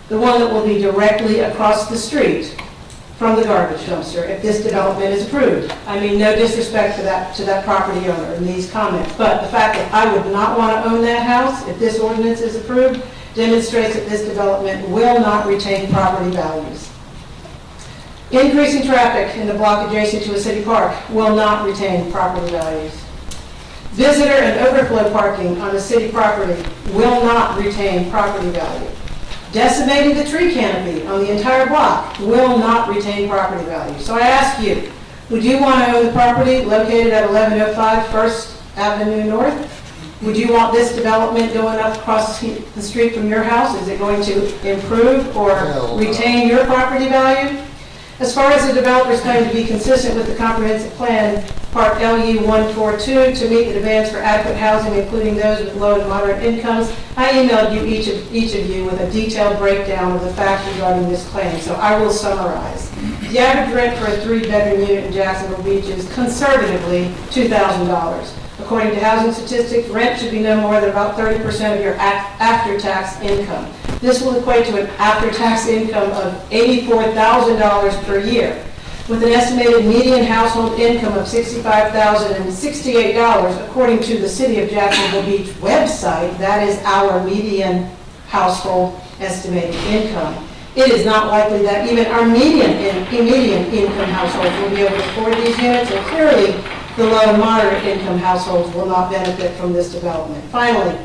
The one that will be directly across the street from the garbage dumpster if this development is approved. I mean, no disrespect to that property owner in these comments, but the fact that I would not want to own that house if this ordinance is approved demonstrates that this development will not retain property values. Increasing traffic in the block adjacent to a city park will not retain property values. Visitor and overflow parking on the city property will not retain property value. Decimating the tree canopy on the entire block will not retain property value. So I ask you, would you want to own the property located at 1105 First Avenue North? Would you want this development going up across the street from your house? Is it going to improve or retain your property value? As far as the developers claim to be consistent with the comprehensive plan, Part LU 142, to meet the demands for adequate housing, including those with low and moderate incomes, I emailed you each of you with a detailed breakdown of the facts regarding this claim, so I will summarize. The average rent for a 3-bedroom unit in Jacksonville Beach is conservatively $2,000. According to housing statistics, rent should be no more than about 30% of your after-tax income. This will equate to an after-tax income of $84,000 per year. With an estimated median household income of $65,068, according to the City of Jacksonville Beach website, that is our median household estimated income. It is not likely that even our median income households will be able to afford these units, and clearly the low and moderate income households will not benefit from this development. Finally,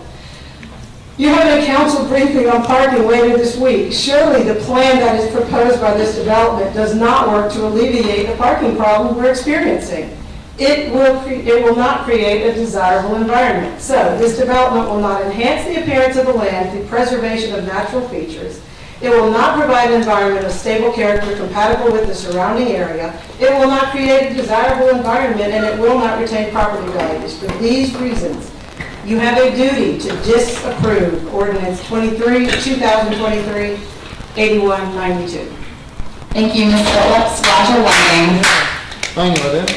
you're having a council briefing on parking later this week. Surely the plan that is proposed by this development does not work to alleviate the parking problem we're experiencing. It will not create a desirable environment. So this development will not enhance the appearance of the land through preservation of natural features. It will not provide an environment of stable character compatible with the surrounding area. It will not create a desirable environment, and it will not retain property values. For these reasons, you have a duty to disapprove Ordinance 2023-8192. Thank you, Ms. Phillips. Roger Whiting. Fine with it.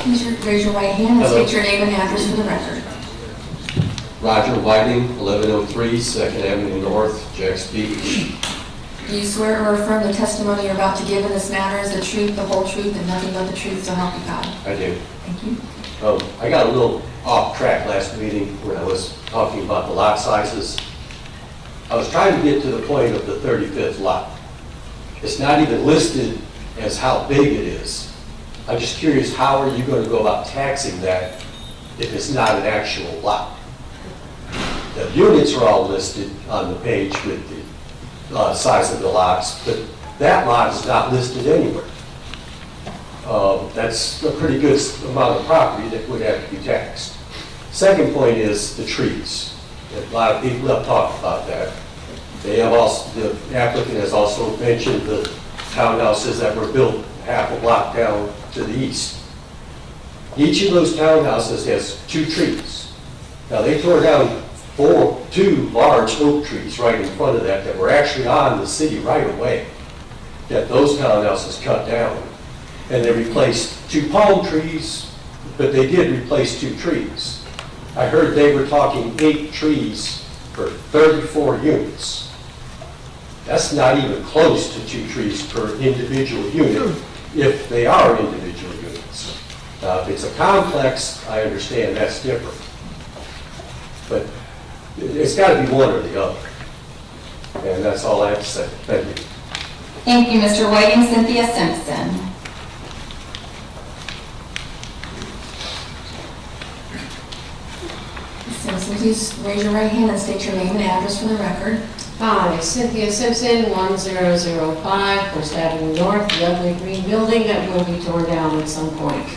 Please raise your right hand and state your name and address for the record. Roger Whiting, 1103 2nd Avenue North, Jacks Beach. Do you swear or affirm the testimony you're about to give in this matter is the truth, the whole truth, and nothing but the truth, so help you God? I do. Thank you. I got a little off track last meeting when I was talking about the lot sizes. I was trying to get to the point of the 35th lot. It's not even listed as how big it is. I'm just curious, how are you going to go about taxing that if it's not an actual lot? The units are all listed on the page with the size of the lots, but that lot is not listed anywhere. That's a pretty good amount of property that would have to be taxed. Second point is the trees. A lot of people have talked about that. They have also, the applicant has also mentioned the townhouses that were built half a block down to the east. Each of those townhouses has 2 trees. Now, they tore down 2 large oak trees right in front of that were actually on the city right away, that those townhouses cut down. And they replaced 2 palm trees, but they did replace 2 trees. I heard they were talking 8 trees for 34 units. That's not even close to 2 trees per individual unit, if they are individual units. Now, if it's a complex, I understand that's different. But it's got to be one or the other. And that's all I have to say. Thank you. Thank you, Mr. Whiting. Cynthia Simpson. Ms. Simpson, please raise your right hand and state your name and address for the record. Hi, Cynthia Simpson, 1005 First Avenue North, the ugly green building that will be torn down at some point.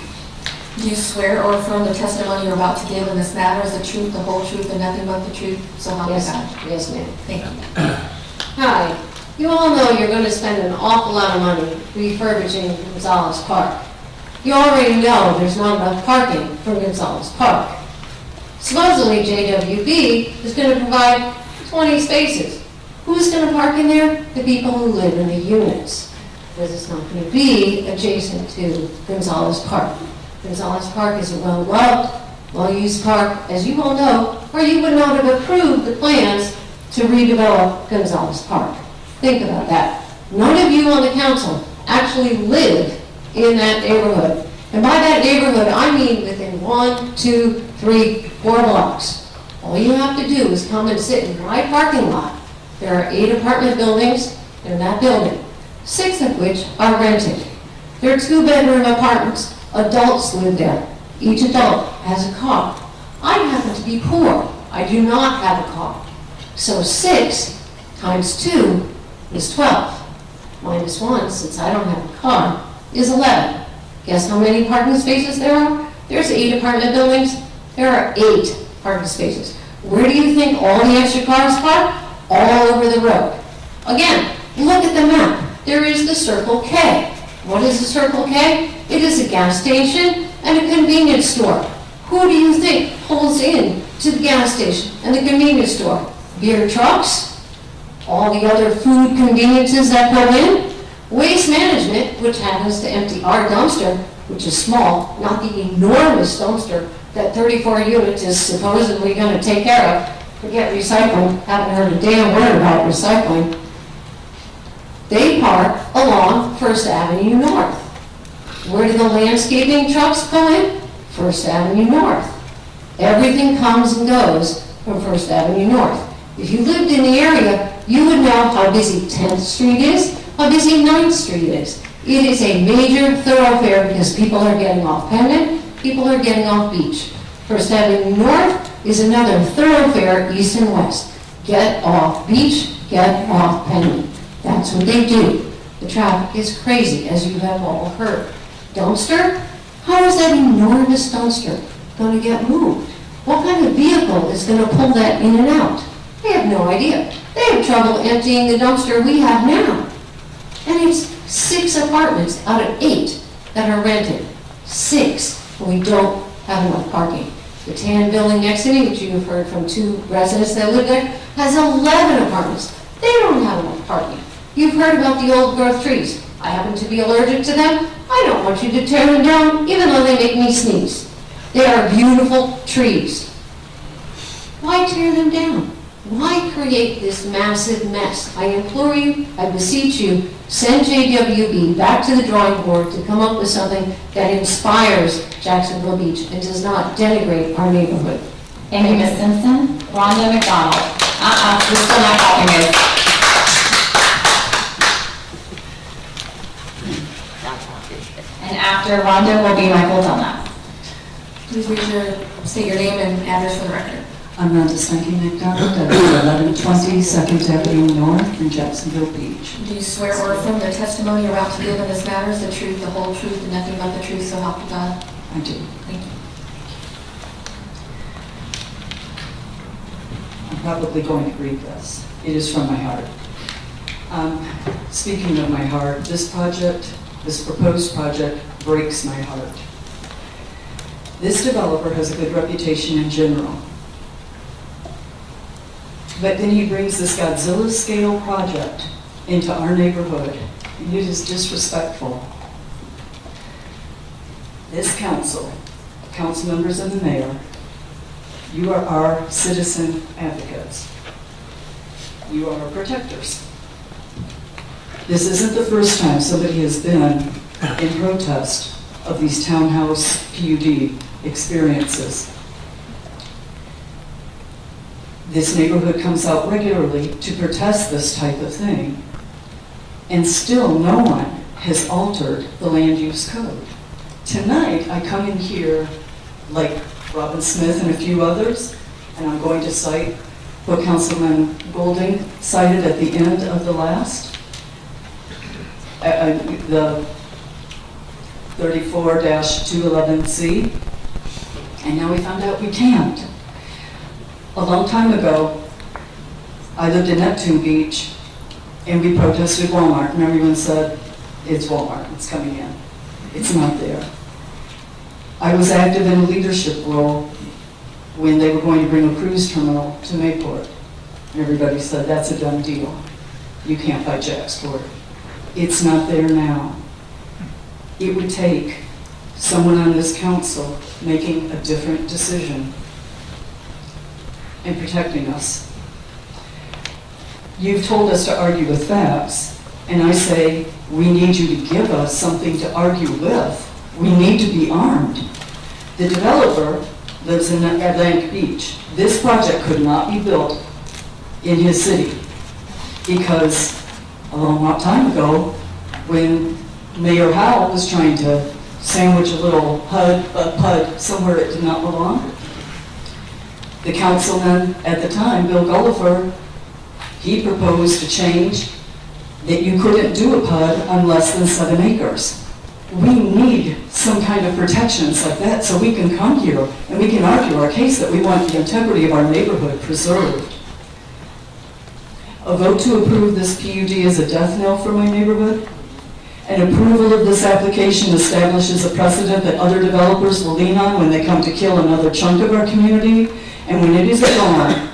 Do you swear or affirm the testimony you're about to give in this matter is the truth, the whole truth, and nothing but the truth, so help you Yes, God? yes, ma'am. Thank you. Hi, you all know you're going to spend an awful lot of money refurbishing Gonzalez Park. You already know there's not enough parking for Gonzalez Park. Supposedly JWB is going to provide 20 spaces. Who's going to park in there? The people who live in the units. Because it's not going to be adjacent to Gonzalez Park. Gonzalez Park is a well-loved, well-used park, as you all know, or you would not have approved the plans to redevelop Gonzalez Park. Think about that. None of you on the council actually live in that neighborhood. And by that neighborhood, I mean within 1, 2, 3, 4 blocks. All you have to do is come and sit in my parking lot. There are 8 apartment buildings in that building, 6 of which are rented. They're 2-bedroom apartments. Adults live there. Each adult has a car. I happen to be poor. I do not have a car. So 6 times 2 is 12. Minus 1, since I don't have a car, is 11. Guess how many parking spaces there are? There's 8 apartment buildings. There are 8 parking spaces. Where do you think all the extra cars park? All over the road. Again, look at the map. There is the Circle K. What is the Circle K? It is a gas station and a convenience store. Who do you think pulls in to the gas station and the convenience store? Beer trucks? All the other food conveniences that pull in? Waste Management, which happens to empty our dumpster, which is small, not the enormous dumpster that 34 units is supposedly going to take care of. Forget recycling, haven't heard a damn word about recycling. They park along First Avenue North. Where do the landscaping trucks pull in? First Avenue North. Everything comes and goes from First Avenue North. If you lived in the area, you would know how busy 10th Street is, how busy 9th Street is. It is a major thoroughfare because people are getting off Pendant, people are getting off Beach. First Avenue North is another thoroughfare east and west. Get off Beach, get off Pendant. That's what they do. The traffic is crazy, as you have all heard. Dumpster? How is that enormous dumpster going to get moved? What kind of vehicle is going to pull that in and out? They have no idea. They have trouble emptying the dumpster we have now. And it's 6 apartments out of 8 that are rented. 6. We don't have enough parking. The tan building next to me, which you have heard from 2 residents that live there, has 11 apartments. They don't have enough parking. You've heard about the old growth trees. I happen to be allergic to them. I don't want you to tear them down, even though they make me sneeze. They are beautiful trees. Why tear them down? Why create this massive mess? I implore you, I beseech you, send JWB back to the drawing board to come up with something that inspires Jacksonville Beach and does not denigrate our neighborhood. Thank you, Ms. Simpson. Rhonda McDonald. We're still not talking, guys. And after Rhonda will be Michael Dunlap. Please state your name and address for the record. I'm Rhonda Stanky McDonald, at 1120 2nd Avenue North in Jacksonville Beach. Do you swear or affirm the testimony you're about to give in this matter is the truth, the whole truth, and nothing but the truth, so help you God? I do. Thank you. I'm probably going to read this. It is from my heart. Speaking of my heart, this proposed project breaks my heart. This developer has a good reputation in general. But then he brings this Godzilla-scale project into our neighborhood, and it is disrespectful. This council members and the mayor, you are our citizen advocates. You are our protectors. This isn't the first time somebody has been in protest of these townhouse PUD experiences. This neighborhood comes out regularly to protest this type of thing, and still no one has altered the land use code. Tonight, I come in here like Robin Smith and a few others, and I'm going to cite what Councilman Golding cited at the end of the last, the 34-211C, and now we found out we can't. A long time ago, I lived in Neptune Beach, and we protested Walmart, and everyone said, it's Walmart, it's coming in. It's not there. I was active in a leadership role when they were going to bring a cruise terminal to Mayport. And everybody said, that's a done deal. You can't buy Jacksport. It's not there now. It would take someone on this council making a different decision and protecting us. You've told us to argue with facts, and I say we need you to give us something to argue with. We need to be armed. The developer lives in Atlantic Beach. This project could not be built in his city because a long time ago, when Mayor Howell was trying to sandwich a little PUD somewhere it did not belong, the councilman at the time, Bill Gulliver, he proposed a change that you couldn't do a PUD on less than 7 acres. We need some kind of protections like that so we can come here and we can argue our case that we want the integrity of our neighborhood preserved. A vote to approve this PUD is a death knell for my neighborhood. An approval of this application establishes a precedent that other developers will lean on when they come to kill another chunk of our community. And when it is gone,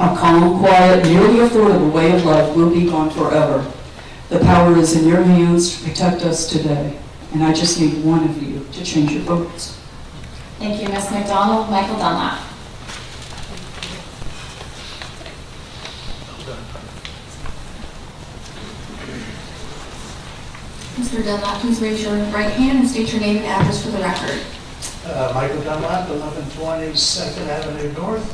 a calm, quiet, nearly affordable way of life will be gone forever. The power is in your hands to protect us today. And I just need one of you to change your votes. Thank you, Ms. McDonald. Michael Dunlap. Mr. Dunlap, please raise your right hand and state your name and address for the record. Michael Dunlap, 1120 2nd Avenue North,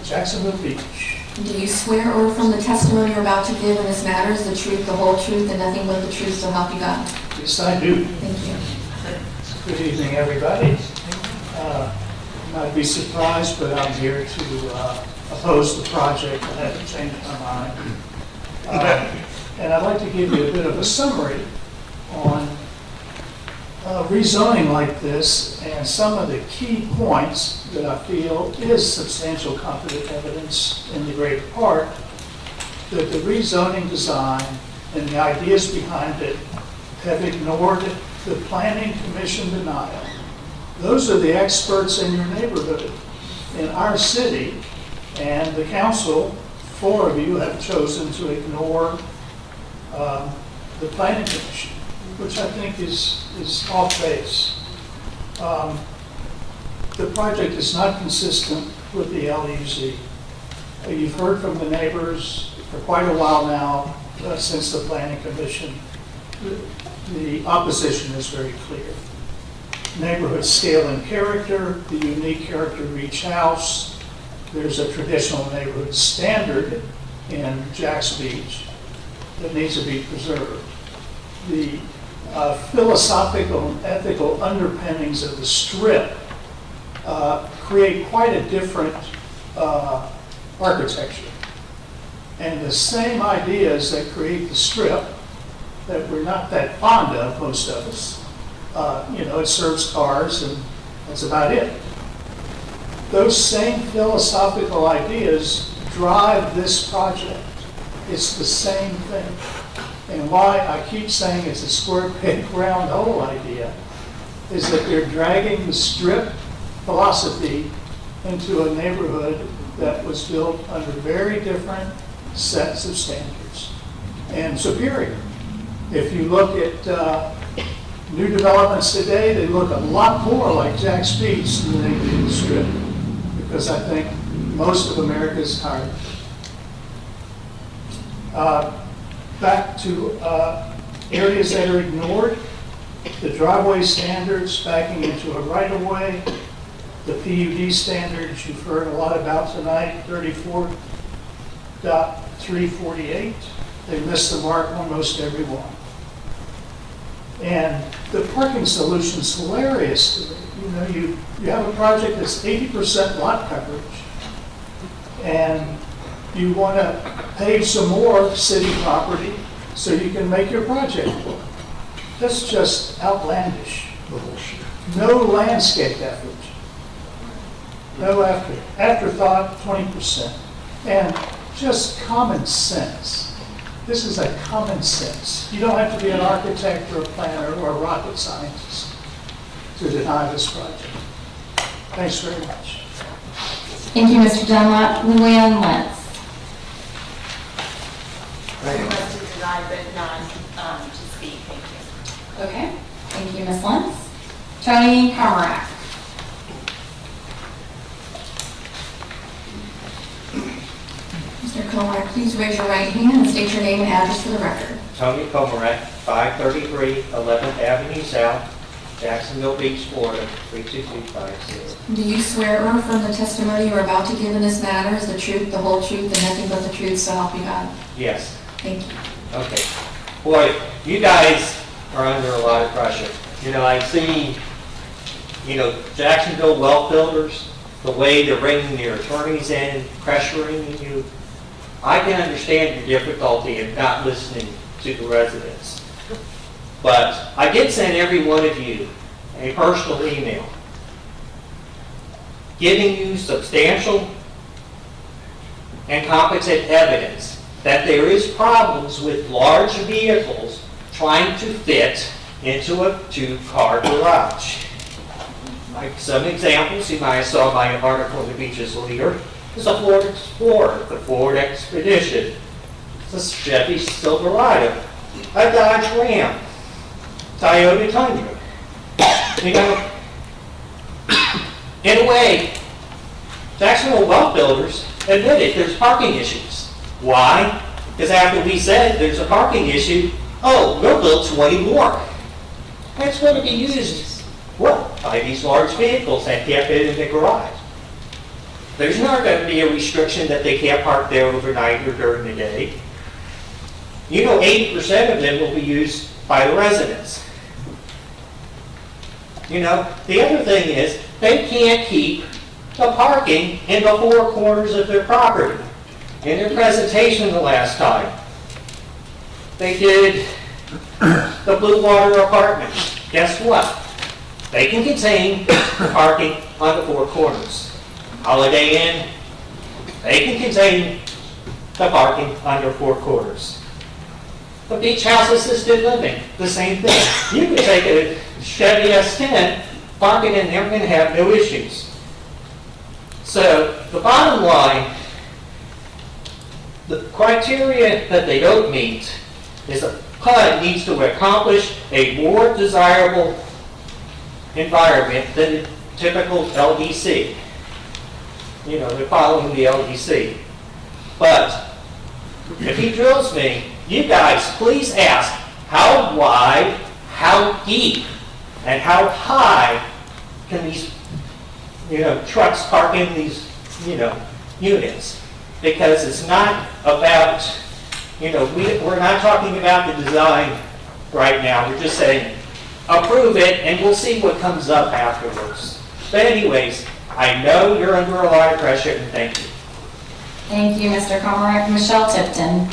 Jacksonville Beach. Do you swear or affirm the testimony you're about to give in this matter is the truth, the whole truth, and nothing but the truth, so help you God? Yes, I do. Thank you. Good evening, everybody. You might be surprised, but I'm here to oppose the project. I haven't changed my mind. And I'd like to give you a bit of a summary on rezoning like this and some of the key points that I feel is substantial competent evidence in the greater part that the rezoning design and the ideas behind it have ignored the Planning Commission denial. Those are the experts in your neighborhood, in our city, and the council, 4 of you have chosen to ignore the Planning Commission, which I think is off base. The project is not consistent with the LUZ. You've heard from the neighbors for quite a while now, since the planning commission. The opposition is very clear. Neighborhood scale and character, the unique character of each house. There's a traditional neighborhood standard in Jack's Beach that needs to be preserved. The philosophical and ethical underpinnings of the strip create quite a different architecture. And the same ideas that create the strip that we're not that fond of, most of us, it serves cars and that's about it. Those same philosophical ideas drive this project. It's the same thing. And why I keep saying it's a square peg round hole idea is that they're dragging the strip philosophy into a neighborhood that was built under very different sets of standards and superior. If you look at new developments today, they look a lot more like Jack's Beach than they do the strip, because I think most of America is tired. Back to areas that are ignored, the driveway standards backing into a right-of-way, the PUD standards you've heard a lot about tonight, 34.348. They missed the mark on most every one. And the parking solution's hilarious to me. You have a project that's 80% lot coverage, and you want to pave some more city property so you can make your project work. That's just outlandish. No landscape effort. No afterthought, 20%. And just common sense. This is a common sense. You don't have to be an architect or a planner or a rocket scientist to deny this project. Thanks very much. Thank you, Mr. Dunlap. Luann Lentz. Requested to deny, but not to speak. Thank you. Okay. Thank you, Ms. Lentz. Tony Carmack. Mr. Comack, please raise your right hand and state your name and address for the record. Tony Comack, 533 11th Avenue South, Jacksonville Beach, Florida, 32250. Do you swear or affirm the testimony you are about to give in this matter is the truth, the whole truth, and nothing but the truth, so help you God? Yes. Thank you. Okay. Boy, you guys are under a lot of pressure. I see, Jacksonville Wealth Builders, the way they're bringing their attorneys in, pressuring you. I can understand your difficulty in not listening to the residents. But I did send every one of you a personal email giving you substantial and competent evidence that there is problems with large vehicles trying to fit into a two-car garage. Like some examples, you might have saw my article in the Beaches Leader, is a Ford Explorer, the Ford Expedition, it's a Chevy Silverado, a Dodge Ram, Toyota Tundra. In a way, Jacksonville Wealth Builders admitted there's parking issues. Why? Because after we said there's a parking issue, we'll build 20 more. That's going to be used, by these large vehicles that can't fit in the garage. There's not going to be a restriction that they can't park there overnight or during the day. 80% of them will be used by the residents. The other thing is, they can't keep the parking in the four corners of their property. In their presentation the last time, they did the Blue Water Apartments. Guess what? They can contain the parking on the four corners. Holiday Inn, they can contain the parking on their four corners. The Beach House Assisted Living, the same thing. You can take a Chevy S10, park it in there, and have no issues. So the bottom line, the criteria that they don't meet is that PUD needs to accomplish a more desirable environment than the typical LDC. They're following the LDC. But if he drills me, you guys please ask how wide, how deep, and how high can these, trucks park in these, units? Because it's not about, we're not talking about the design right now. We're just saying, approve it, and we'll see what comes up afterwards. But anyways, I know you're under a lot of pressure, and thank you. Thank you, Mr. Comerick. Michelle Tipton.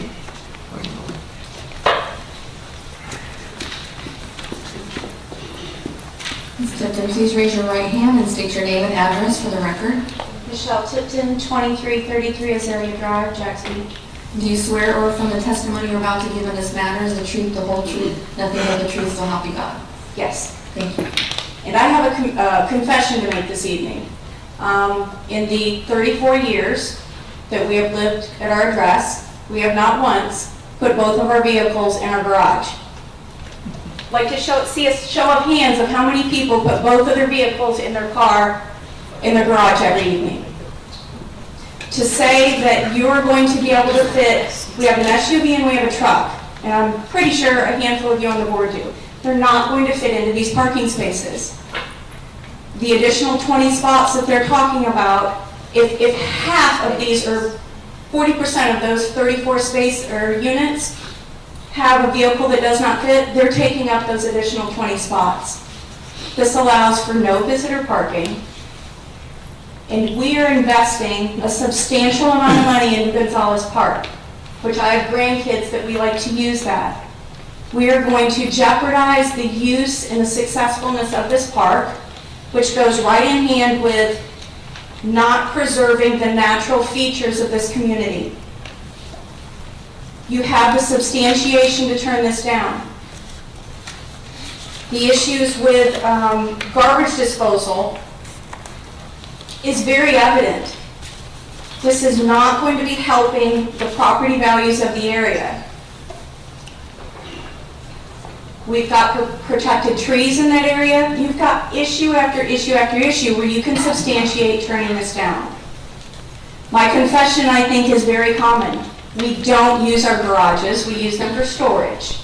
Ms. Tipton, please raise your right hand and state your name and address for the record. Michelle Tipton, 2333 Azalea Drive, Jackson. Do you swear or affirm the testimony you're about to give in this matter is the truth, the whole truth, nothing but the truth, so help you God? Yes. Thank you. And I have a confession to make this evening. In the 34 years that we have lived at our address, we have not once put both of our vehicles in our garage. Like to see a show of hands of how many people put both of their vehicles in their car in their garage every evening. To say that you are going to be able to fit, we have an SUV and we have a truck, and I'm pretty sure a handful of you on the board do. They're not going to fit into these parking spaces. The additional 20 spots that they're talking about, if half of these, or 40% of those 34 space or units have a vehicle that does not fit, they're taking up those additional 20 spots. This allows for no visitor parking, and we are investing a substantial amount of money into Gonzalez Park, which I have grandkids that we like to use that. We are going to jeopardize the use and the successfulness of this park, which goes right in hand with not preserving the natural features of this community. You have the substantiation to turn this down. The issues with garbage disposal is very evident. This is not going to be helping the property values of the area. We've got protected trees in that area. You've got issue after issue after issue where you can substantiate turning this down. My confession, I think, is very common. We don't use our garages, we use them for storage.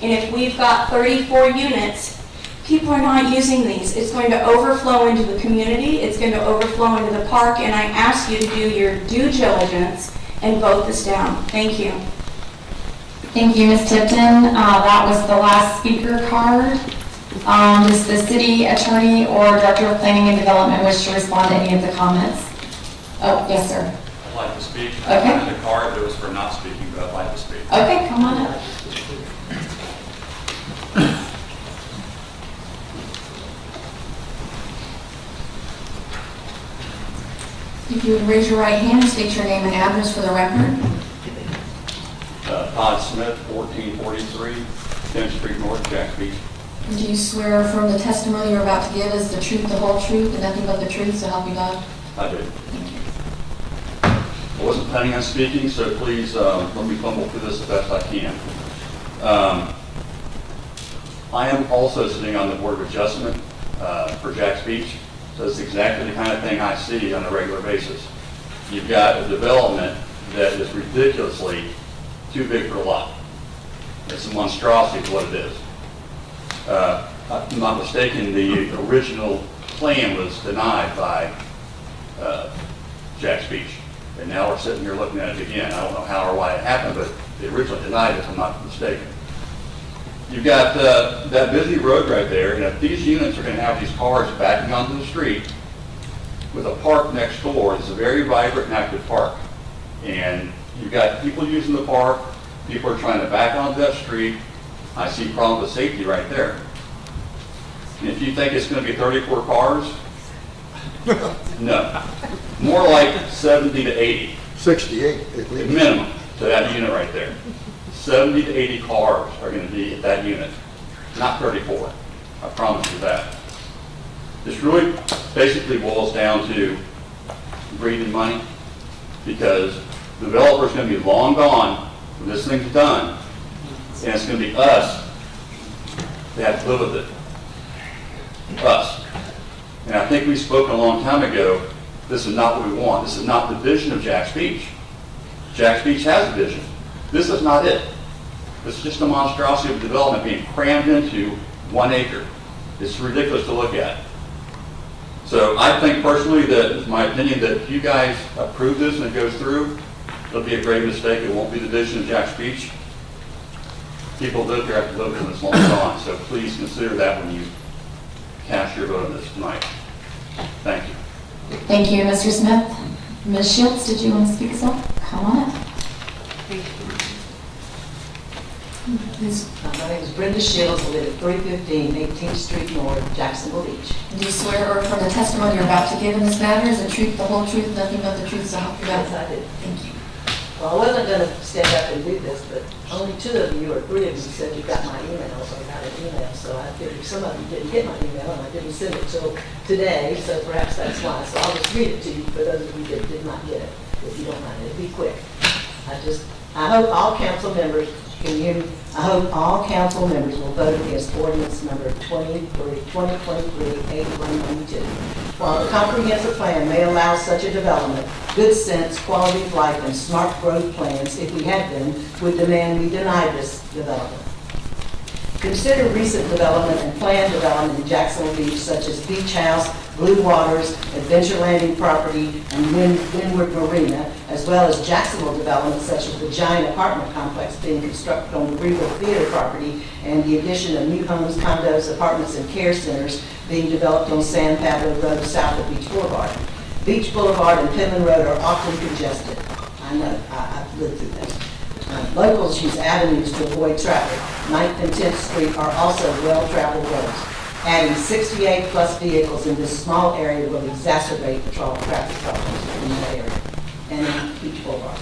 And if we've got 34 units, people are not using these. It's going to overflow into the community, it's going to overflow into the park, and I ask you to do your due diligence and vote this down. Thank you. Thank you, Ms. Tipton. That was the last speaker card. Does the city attorney or director of planning and development wish to respond to any of the comments? Oh, yes, sir. I'd like to speak. Okay. I had a card that was for not speaking, but I'd like to speak. Okay, come on up. If you would raise your right hand and state your name and address for the record. Todd Smith, 1443 10th Street North, Jack Beach. And do you swear or affirm the testimony you're about to give is the truth, the whole truth, and nothing but the truth, so help you God? I do. I wasn't planning on speaking, so please let me fumble through this as best I can. I am also sitting on the Board of Adjustment for Jack's Beach, so it's exactly the kind of thing I see on a regular basis. You've got a development that is ridiculously too big for a lot. It's a monstrosity is what it is. If I'm not mistaken, the original plan was denied by Jack's Beach. And now we're sitting here looking at it again. I don't know how or why it happened, but they originally denied it, if I'm not mistaken. You've got that busy road right there, and if these units are going to have these cars backing onto the street with a park next door, it's a very vibrant and active park. And you've got people using the park, people are trying to back onto that street. I see problems with safety right there. And if you think it's going to be 34 cars, no. More like 70 to 80. 68 at least. Minimum to that unit right there. 70 to 80 cars are going to be at that unit, not 34. I promise you that. This really basically boils down to breathing money, because the developer's going to be long gone when this thing's done, and it's going to be us that have to live with it. Us. And I think we spoke a long time ago, this is not what we want. This is not the vision of Jack's Beach. Jack's Beach has a vision. This is not it. This is just a monstrosity of development being crammed into 1 acre. It's ridiculous to look at. So I think personally that, it's my opinion, that if you guys approve this and it goes through, it'll be a great mistake. It won't be the vision of Jack's Beach. People live here have to live in this long on, so please consider that when you cast your vote on this tonight. Thank you. Thank you, Mr. Smith. Ms. Shields, did you want to speak as well? Come on up. My name is Brenda Shields. I live at 315 18th Street North, Jacksonville Beach. Do you swear or affirm the testimony you're about to give in this matter is the truth, the whole truth, nothing but the truth, so help you God? Yes, I did. Thank you. Well, I wasn't going to stand up and do this, but only 2 of you or 3 of you said you got my email, so I got an email. So I figured some of you didn't get my email, and I didn't send it till today, so perhaps that's why. So I'll just read it to you for those of you that did not get it, if you don't mind. It'll be quick. I hope all council members, can you hear me? I hope all council members will vote against ordinance number 2023-8192. While the comprehensive plan may allow such a development, good sense, quality of life, and smart growth plans, if we had them, would demand we deny this development. Consider recent development and planned development in Jacksonville Beach, such as Beach House, Blue Waters, Adventure Landing property, and Windward Marina, as well as Jacksonville development such as the giant apartment complex being constructed on the Greenville Theater property, and the addition of new homes, condos, apartments, and care centers being developed on San Pablo Road south of Beach Boulevard. Beach Boulevard and Penman Road are often congested. I know, I've lived through this. Locals use avenues to avoid traffic. 9th and 10th Street are also well-traveled roads. Adding 68 plus vehicles in this small area will exacerbate the traffic problems in that area and in Beach Boulevard.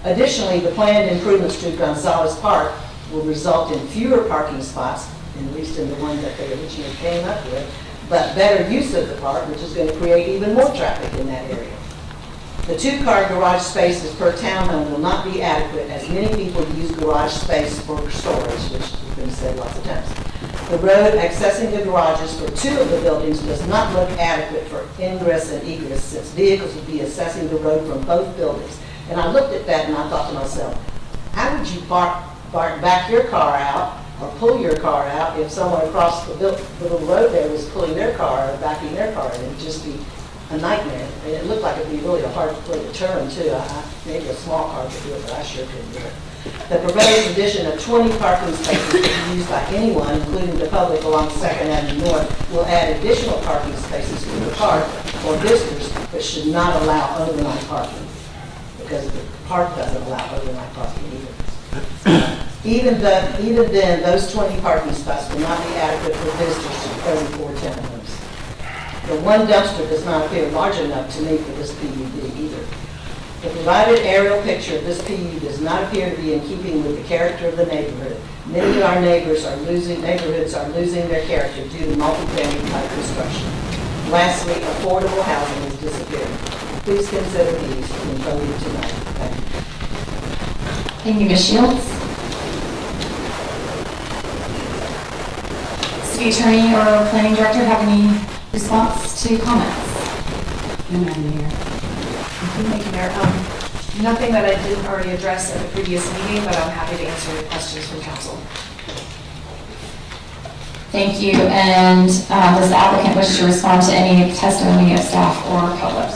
Additionally, the planned improvements to Gonzalez Park will result in fewer parking spots, at least in the one that they originally came up with, but better use of the park, which is going to create even more traffic in that area. The 2-car garage spaces per townhome will not be adequate, as many people use garage space for storage, which has been said lots of times. The road accessing the garages for 2 of the buildings does not look adequate for ingress and egress, since vehicles will be accessing the road from both buildings. And I looked at that and I thought to myself, how would you back your car out or pull your car out if someone across the little road there was pulling their car or backing their car? And it would just be a nightmare. And it looked like it'd be really a hard way to turn too. Maybe a small car could do it, but I sure couldn't do it. The proposed addition of 20 parking spaces to be used by anyone, including the public along 2nd Avenue North, will add additional parking spaces to the park for visitors, but should not allow overnight parking, because the park doesn't allow overnight parking either. Even then, those 20 parking spots will not be adequate for visitors to 34 townhomes. The one dumpster does not appear large enough to me for this PUD either. The provided aerial picture of this PUD does not appear to be in keeping with the character of the neighborhood. Many of our neighborhoods are losing their character due to multi-family type construction. Lastly, affordable housing is disappearing. Please consider these when voting tonight. Thank you. Thank you, Ms. Shields. City Attorney or Planning Director have any response to comments? Thank you, Mayor. Nothing that I didn't already address at the previous meeting, but I'm happy to answer your questions from council. Thank you. And does the applicant wish to respond to any testimony of staff or public?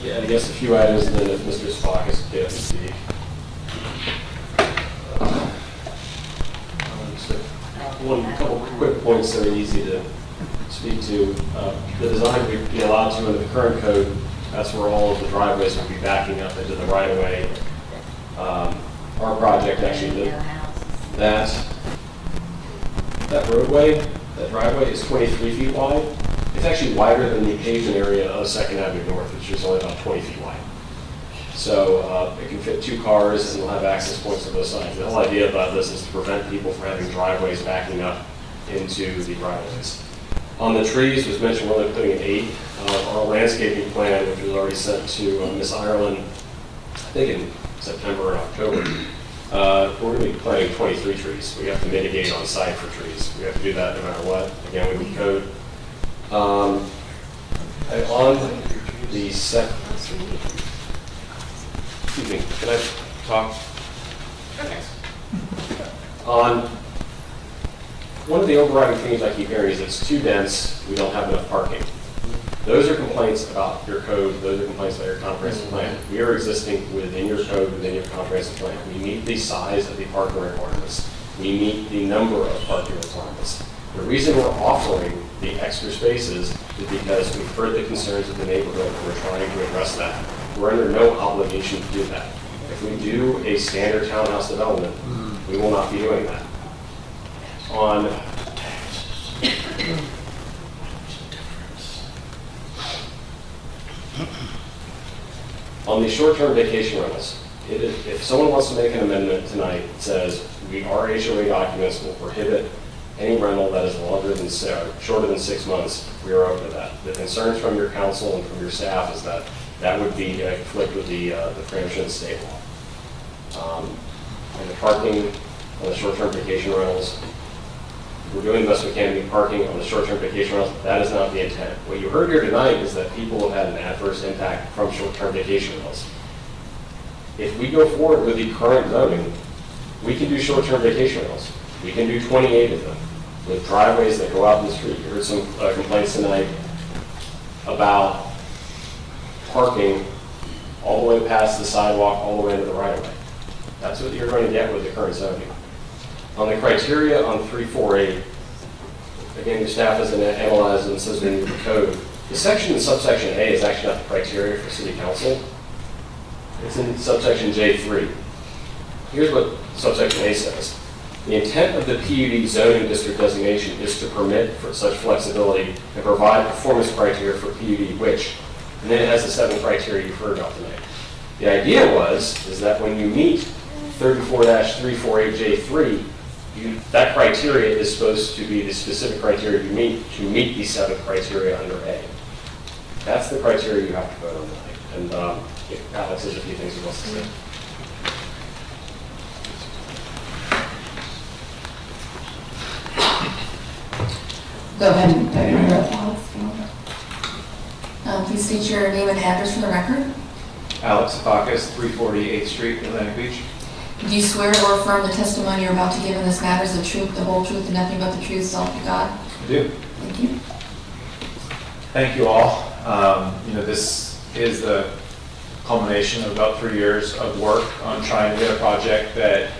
Yeah, I guess a few items, and then if Mr. Spock is okay to speak. A couple quick points that are easy to speak to. The design we'd be allowed to under the current code, that's where all of the driveways would be backing up into the right-of-way. Our project actually, that roadway, that driveway is 23 feet wide. It's actually wider than the pavement area of 2nd Avenue North, which is only about 20 feet wide. So it can fit 2 cars and we'll have access points on both sides. The whole idea about this is to prevent people from having driveways backing up into the driveways. On the trees, was mentioned we're only putting in 8. Our landscaping plan, which was already sent to Miss Ireland, I think in September or October, we're going to be planting 23 trees. We have to mitigate on site for trees. We have to do that no matter what. Again, we need code. On the excuse me, can I talk? Thanks. On, one of the overriding themes I keep hearing is it's too dense, we don't have enough parking. Those are complaints about your code, those are complaints about your comprehensive plan. We are existing within your code, within your comprehensive plan. We meet the size of the parking requirements. We meet the number of parking requirements. The reason we're offering the extra spaces is because we've heard the concerns of the neighborhood and we're trying to address that. We're under no obligation to do that. If we do a standard townhouse development, we will not be doing that. On the short-term vacation rentals, if someone wants to make an amendment tonight that says our HOA documents will prohibit any rental that is shorter than 6 months, we are open to that. The concerns from your council and from your staff is that that would be a conflict with the preemption of state law. And the parking on the short-term vacation rentals, we're doing the best we can to be parking on the short-term vacation rentals. That is not the intent. What you heard here tonight is that people have had an adverse impact from short-term vacation rentals. If we go forward with the current zoning, we can do short-term vacation rentals. We can do 28 of them with driveways that go out in the street. You heard some complaints tonight about parking all the way past the sidewalk, all the way into the right-of-way. That's what you're going to get with the current zoning. On the criteria on 348, again, your staff has analyzed and says we need the code. The section in subsection A is actually not the criteria for city council. It's in subsection J3. Here's what subsection A says. The intent of the PUD zoning district designation is to permit for such flexibility and provide performance criteria for PUD, which, and then it has the 7 criteria you've heard about tonight. The idea is that when you meet 34-348J3, that criteria is supposed to be the specific criteria you meet to meet the 7 criteria under A. That's the criteria you have to vote on tonight. And Alex has a few things he wants to say. Go ahead and put your thoughts. Please state your name and address for the record. Alex Apakis, 340 8th Street, Atlantic Beach. Do you swear or affirm the testimony you're about to give in this matter is the truth, the whole truth, and nothing but the truth, so help you God? I do. Thank you. Thank you all. This is the culmination of about 3 years of work on trying to get a project that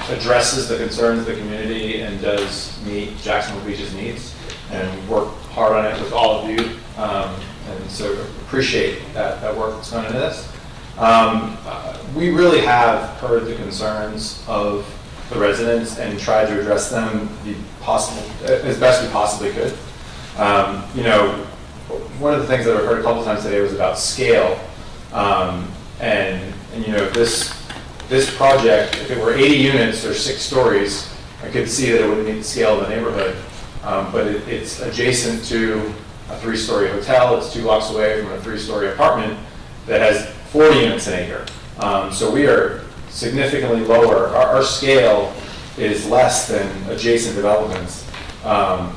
addresses the concerns of the community and does meet Jacksonville Beach's needs. And we've worked hard on it with all of you, and so appreciate that work that's gone into this. We really have heard the concerns of the residents and tried to address them as best we possibly could. One of the things that I've heard a couple times today was about scale, this project, if it were 80 units or 6 stories, I could see that it wouldn't meet the scale of the neighborhood. But it's adjacent to a 3-story hotel. It's 2 blocks away from a 3-story apartment that has 40 units an acre. So we are significantly lower. Our scale is less than adjacent developments. And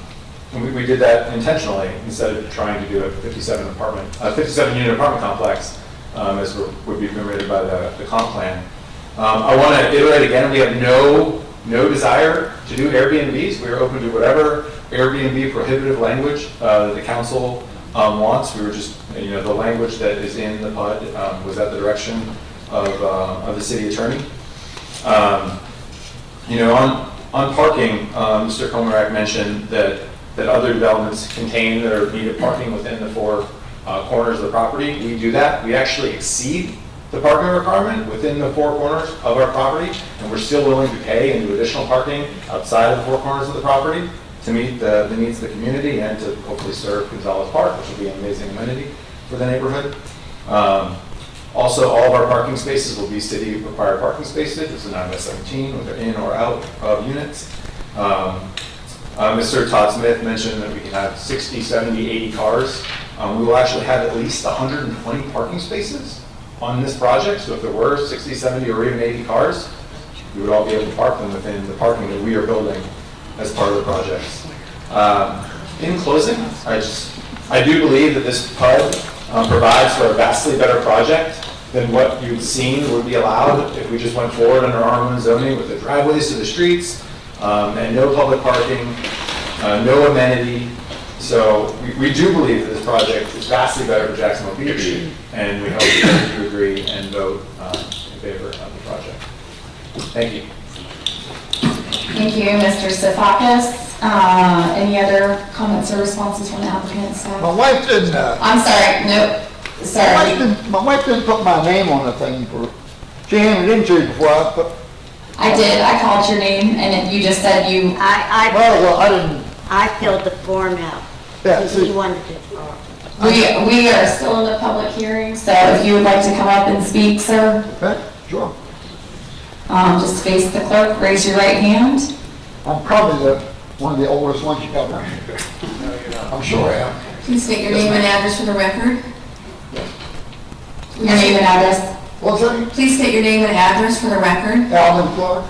we did that intentionally instead of trying to do a 57-unit apartment complex, as would be permitted by the comp plan. I want to iterate again. We have no desire to do Airbnbs. We are open to whatever Airbnb prohibitive language the council wants. We were just, the language that is in the PUD was at the direction of the city attorney. On parking, Mr. Komarak mentioned that other developments contain their needed parking within the 4 corners of the property. We do that. We actually exceed the parking requirement within the 4 corners of our property, and we're still willing to pay and do additional parking outside of the 4 corners of the property to meet the needs of the community and to hopefully serve Gonzalez Park, which will be an amazing amenity for the neighborhood. Also, all of our parking spaces will be city-required parking spaces. It's a 9x17, whether in or out of units. Mr. Todd Smith mentioned that we can have 60, 70, 80 cars. We will actually have at least 120 parking spaces on this project. So if there were 60, 70, or even 80 cars, we would all be able to park them within the parking that we are building as part of the projects. In closing, I do believe that this PUD provides for a vastly better project than what you've seen would be allowed if we just went forward under R1 zoning with the driveways to the streets, and no public parking, no amenity. So we do believe that this project is vastly better for Jacksonville Beach, and we hope that you agree and vote in favor of the project. Thank you. Thank you, Mr. Sifakis. Any other comments or responses from the applicant staff? My wife didn't, I'm sorry, nope, sorry. my wife didn't put my name on the thing for, she handed it into you before I put. I did, I called your name, and you just said you... Well, I didn't. I filled the form out. Yeah, He wanted it. We are still in the public hearing, so if you would like to come up and speak, sir. Okay, sure. Just face the clerk, raise your right hand. I'm probably one of the oldest ones you got around here. I'm sure I am. Please state your name and address for the record. Your name and address. What's that? Please state your name and address for the record. Alvin Clark,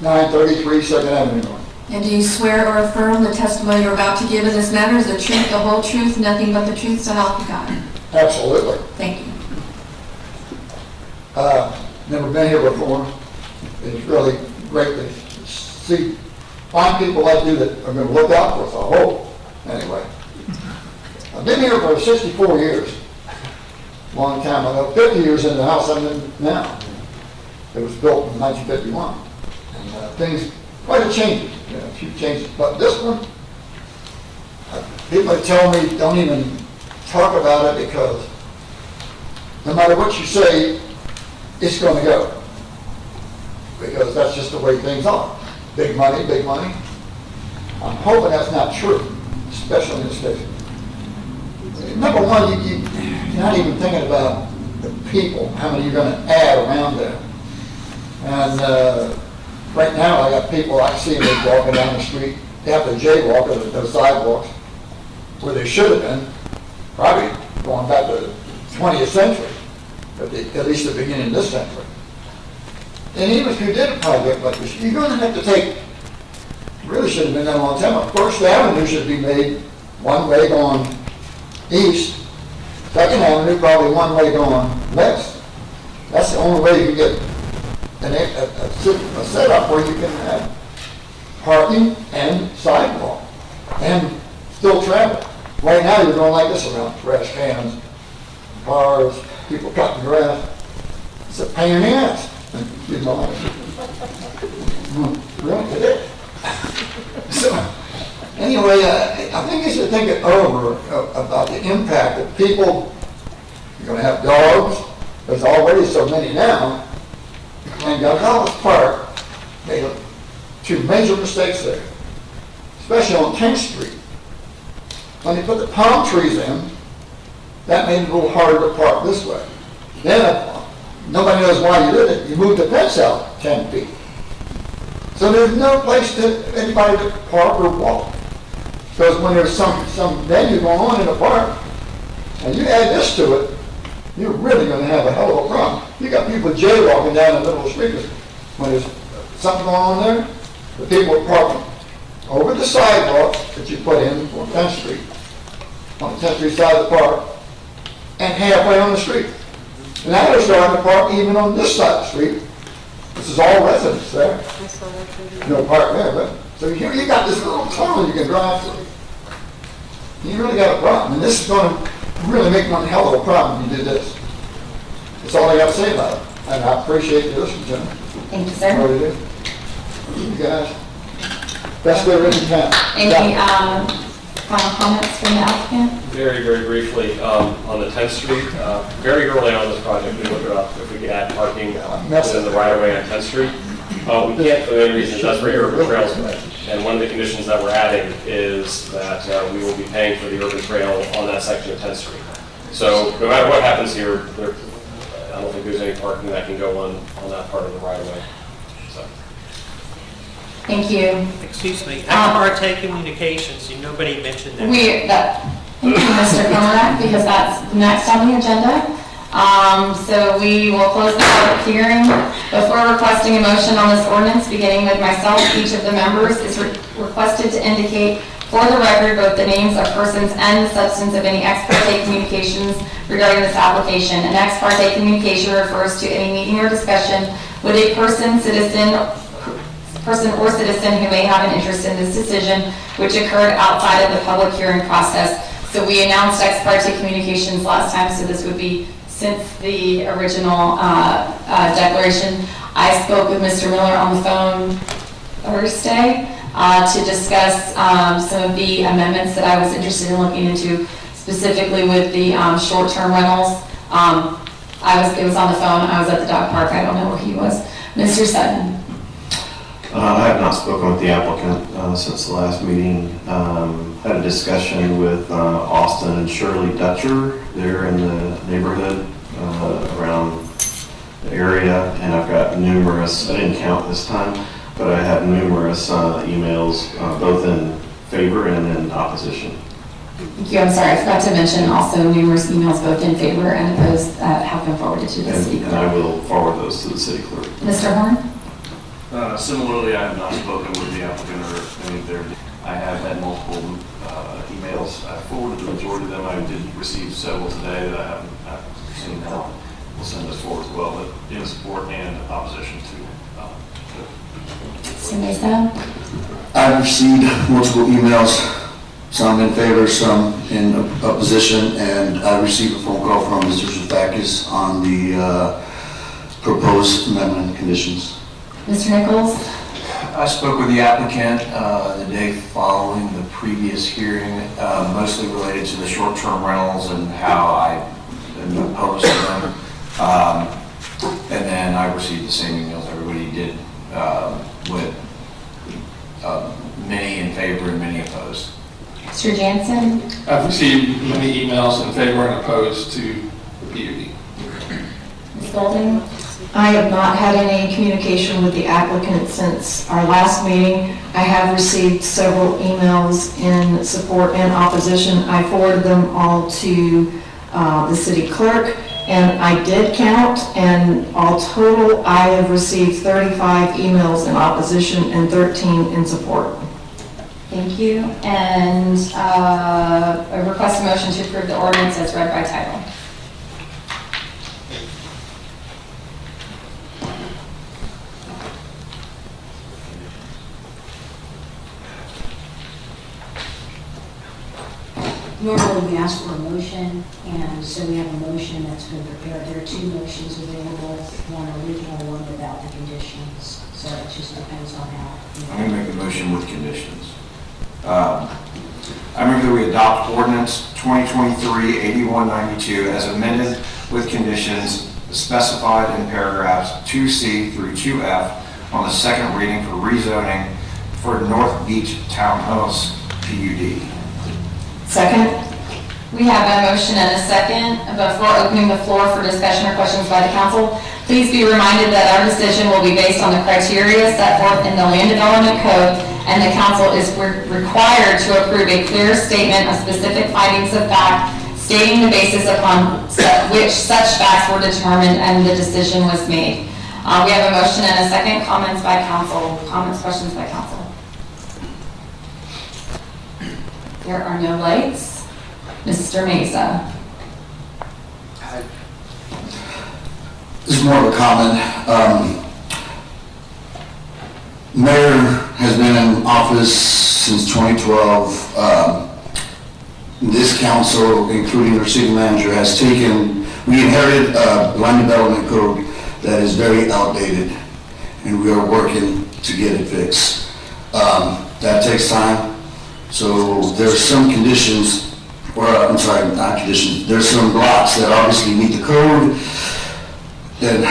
933 2nd Avenue North. And do you swear or affirm the testimony you're about to give in this matter is the truth, the whole truth, nothing but the truth, so help you God? Absolutely. Thank you. Never been here before. It's really great to find people like you that are going to look out for us, I hope. Anyway, I've been here for 64 years. Long time ago, 50 years in the house I'm in now. It was built in 1951. And things, quite a change, a few changes. But this one, people tell me don't even talk about it because no matter what you say, it's going to go. Because that's just the way things are. Big money, big money. I'm hoping that's not true, especially in this case. Number one, you're not even thinking about the people, how many you're going to add around there. And right now, I got people, I see them walking down the street, they have to jaywalk or those sidewalks where they should have been, probably going back to the 20th century, at least the beginning of this century. And even if you did a project like this, you're going to have to take, really should have been done a long time ago. First Avenue should be made one way going east, Second Avenue probably one way going west. That's the only way you can get a setup where you can have parking and sidewalk and still travel. Right now you're going like this around trash cans, cars, people cutting grass. It's a pain in the ass. You know, really, it is. So, anyway, I think you should think it over about the impact of people. You're going to have dogs. There's already so many now. And Gonzales Park made two major mistakes there, especially on 10th Street. When they put the palm trees in, that made it a little harder to park this way. Then nobody knows why you did it. You moved the fence out 10 feet. So there's no place for anybody to park or walk. Because when there's some venue going on in the park, and you add this to it, you're really going to have a hell of a problem. You got people jaywalking down the middle of the street. When there's something going on there, the people are parking over the sidewalk that you put in on 10th Street, on the 10th Street side of the park, and halfway on the street. And now they're starting to park even on this side of the street. This is all residents there. No park there, but so here you got this little tunnel you can drive through. You really got a problem, and this is going to really make one hell of a problem if you do this. That's all I got to say about it, and I appreciate you listening to me. Thank you, sir. I really do. You guys, best way in town. Any final comments from the applicant? Very, very briefly, on the 10th Street, very early on this project, we looked up if we could add parking within the right-of-way on 10th Street. We can't for the main reason that's where urban trails go. And one of the conditions that we're adding is that we will be paying for the urban trail on that section of 10th Street. So no matter what happens here, I don't think there's any parking that can go on that part of the right-of-way. So. Thank you. Excuse me, ex-parte communications, nobody mentioned that. Thank you, Mr. Conrad, because that's next on the agenda. So we will close the public hearing. Before requesting a motion on this ordinance, beginning with myself, each of the members is requested to indicate For the record, both the names of persons and the substance of any ex parte communications regarding this application. An ex parte communication refers to any meeting or discussion with a person or citizen who may have an interest in this decision, which occurred outside of the public hearing process. So we announced ex parte communications last time, so this would be since the original declaration. I spoke with Mr. Miller on the phone Thursday to discuss some of the amendments that I was interested in looking into, specifically with the short-term rentals. It was on the phone, I was at the dog park, I don't know where he was. Mr. Sutton. I have not spoken with the applicant since the last meeting. Had a discussion with Austin and Shirley Dutcher. They're in the neighborhood around the area, and I've got numerous, I didn't count this time, but I have numerous emails, both in favor and in opposition. Thank you, I'm sorry, I forgot to mention also numerous emails both in favor and opposed have been forwarded to the city clerk. And I will forward those to the city clerk. Mr. Horn? Similarly, I have not spoken with the applicant or any of their, I have had multiple emails. I forwarded the majority of them. I did receive several today that I haven't seen now. We'll send those forward as well, but in support and opposition to. Mr. Mesa? I've received multiple emails, some in favor, some in opposition, and I received a phone call from Mr. Zufakis on the proposed amendment conditions. Mr. Nichols? I spoke with the applicant the day following the previous hearing, mostly related to the short-term rentals and how I am opposed to them. And then I received the same emails everybody did, with many in favor and many opposed. Mr. Jansen? I've received many emails in favor and opposed to the PUD. Ms. Golding? I have not had any communication with the applicant since our last meeting. I have received several emails in support and opposition. I forwarded them all to the city clerk, and I did count, and all total, I have received 35 emails in opposition and 13 in support. Thank you. And I request a motion to approve the ordinance as read by title. Normally, we ask for a motion, and so we have a motion that's been prepared. There are two motions available, one original, one without the conditions. So it just depends on how. I'm going to make a motion with conditions. I move that we adopt ordinance 2023-8192 as amended with conditions specified in paragraphs 2C through 2F on the second reading for rezoning for North Beach Townhouse PUD. Second. We have a motion and a second. Before opening the floor for discussion or questions by the council, please be reminded that our decision will be based on the criteria set forth in the Land Development Code, and the council is required to approve a clear statement of specific findings of fact, stating the basis upon which such facts were determined and the decision was made. We have a motion and a second. Comments by council. Comments, questions by council. There are no lights. Mr. Mesa. This is more of a comment. Mayor has been in office since 2012. This council, including our city manager, has taken, we inherited a land development code that is very outdated, and we are working to get it fixed. That takes time. So there's some conditions, or I'm sorry, not conditions, there's some blocks that obviously meet the code. And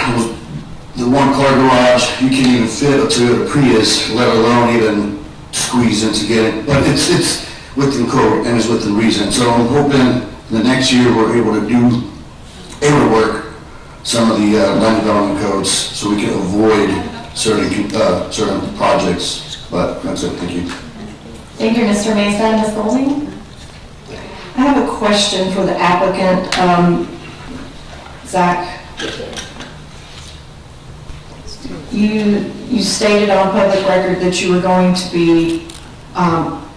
the one-car garage, you can't even fit a Toyota Prius, let alone even squeeze in to get it. But it's within code and it's within reason. So I'm hoping the next year we're able to work some of the land development codes so we can avoid certain projects. But that's it. Thank you. Thank you, Mr. Mesa. Ms. Golding? I have a question for the applicant, Zach. You stated on public record that you were going to be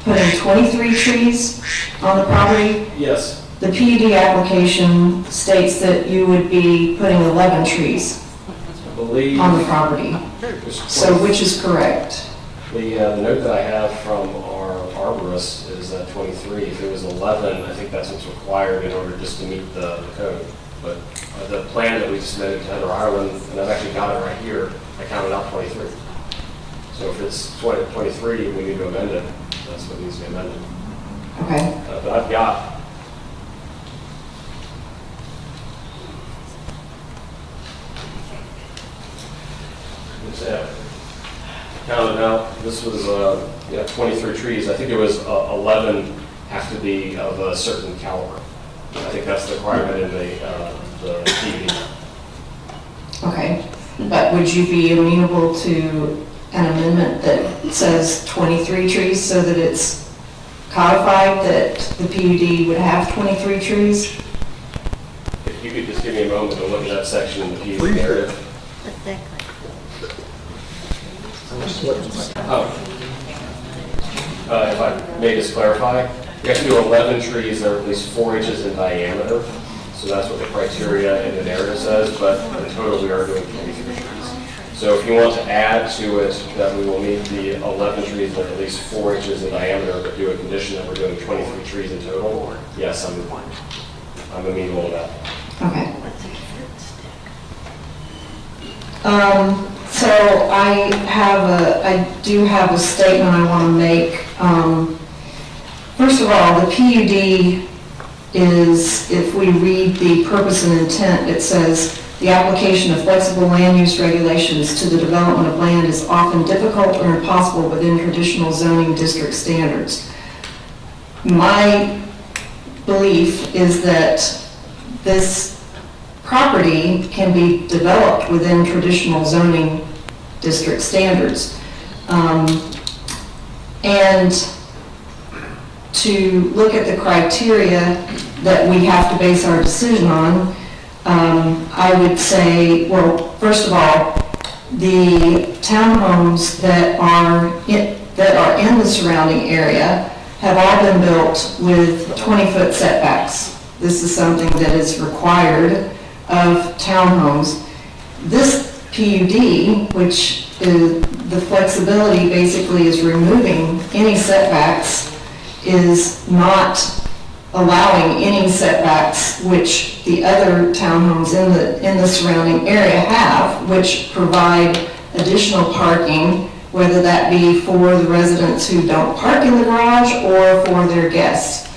putting 23 trees on the property. Yes. The PUD application states that you would be putting 11 trees I believe. on the property. So which is correct? The note that I have from our arborist is 23. If it was 11, I think that's what's required in order just to meet the code. But the plan that we submitted to Heather Ireland, and I've actually got it right here, I counted out 23. So if it's 23, we need to amend it. That's what needs to be amended. Okay. But I've got. Counted out, this was 23 trees. I think it was 11 have to be of a certain caliber. I think that's the requirement in the PUD. Okay, but would you be amenable to an amendment that says 23 trees so that it's codified that the PUD would have 23 trees? If you could just give me a moment to look at that section in the PUD narrative. If I may just clarify, you have to do 11 trees that are at least 4 inches in diameter. So that's what the criteria in the narrative says, but in total we are doing 23 trees. So if you want to add to it that we will meet the 11 trees that are at least 4 inches in diameter, but do a condition that we're doing 23 trees in total, yes, I'm amenable to that. Okay. So I do have a statement I want to make. First of all, the PUD is, if we read the purpose and intent, it says, the application of flexible land use regulations to the development of land is often difficult or impossible within traditional zoning district standards. My belief is that this property can be developed within traditional zoning district standards. And to look at the criteria that we have to base our decision on, I would say, well, first of all, the townhomes that are in the surrounding area have all been built with 20-foot setbacks. This is something that is required of townhomes. This PUD, which is the flexibility basically is removing any setbacks, is not allowing any setbacks which the other townhomes in the surrounding area have, which provide additional parking, whether that be for the residents who don't park in the garage or for their guests.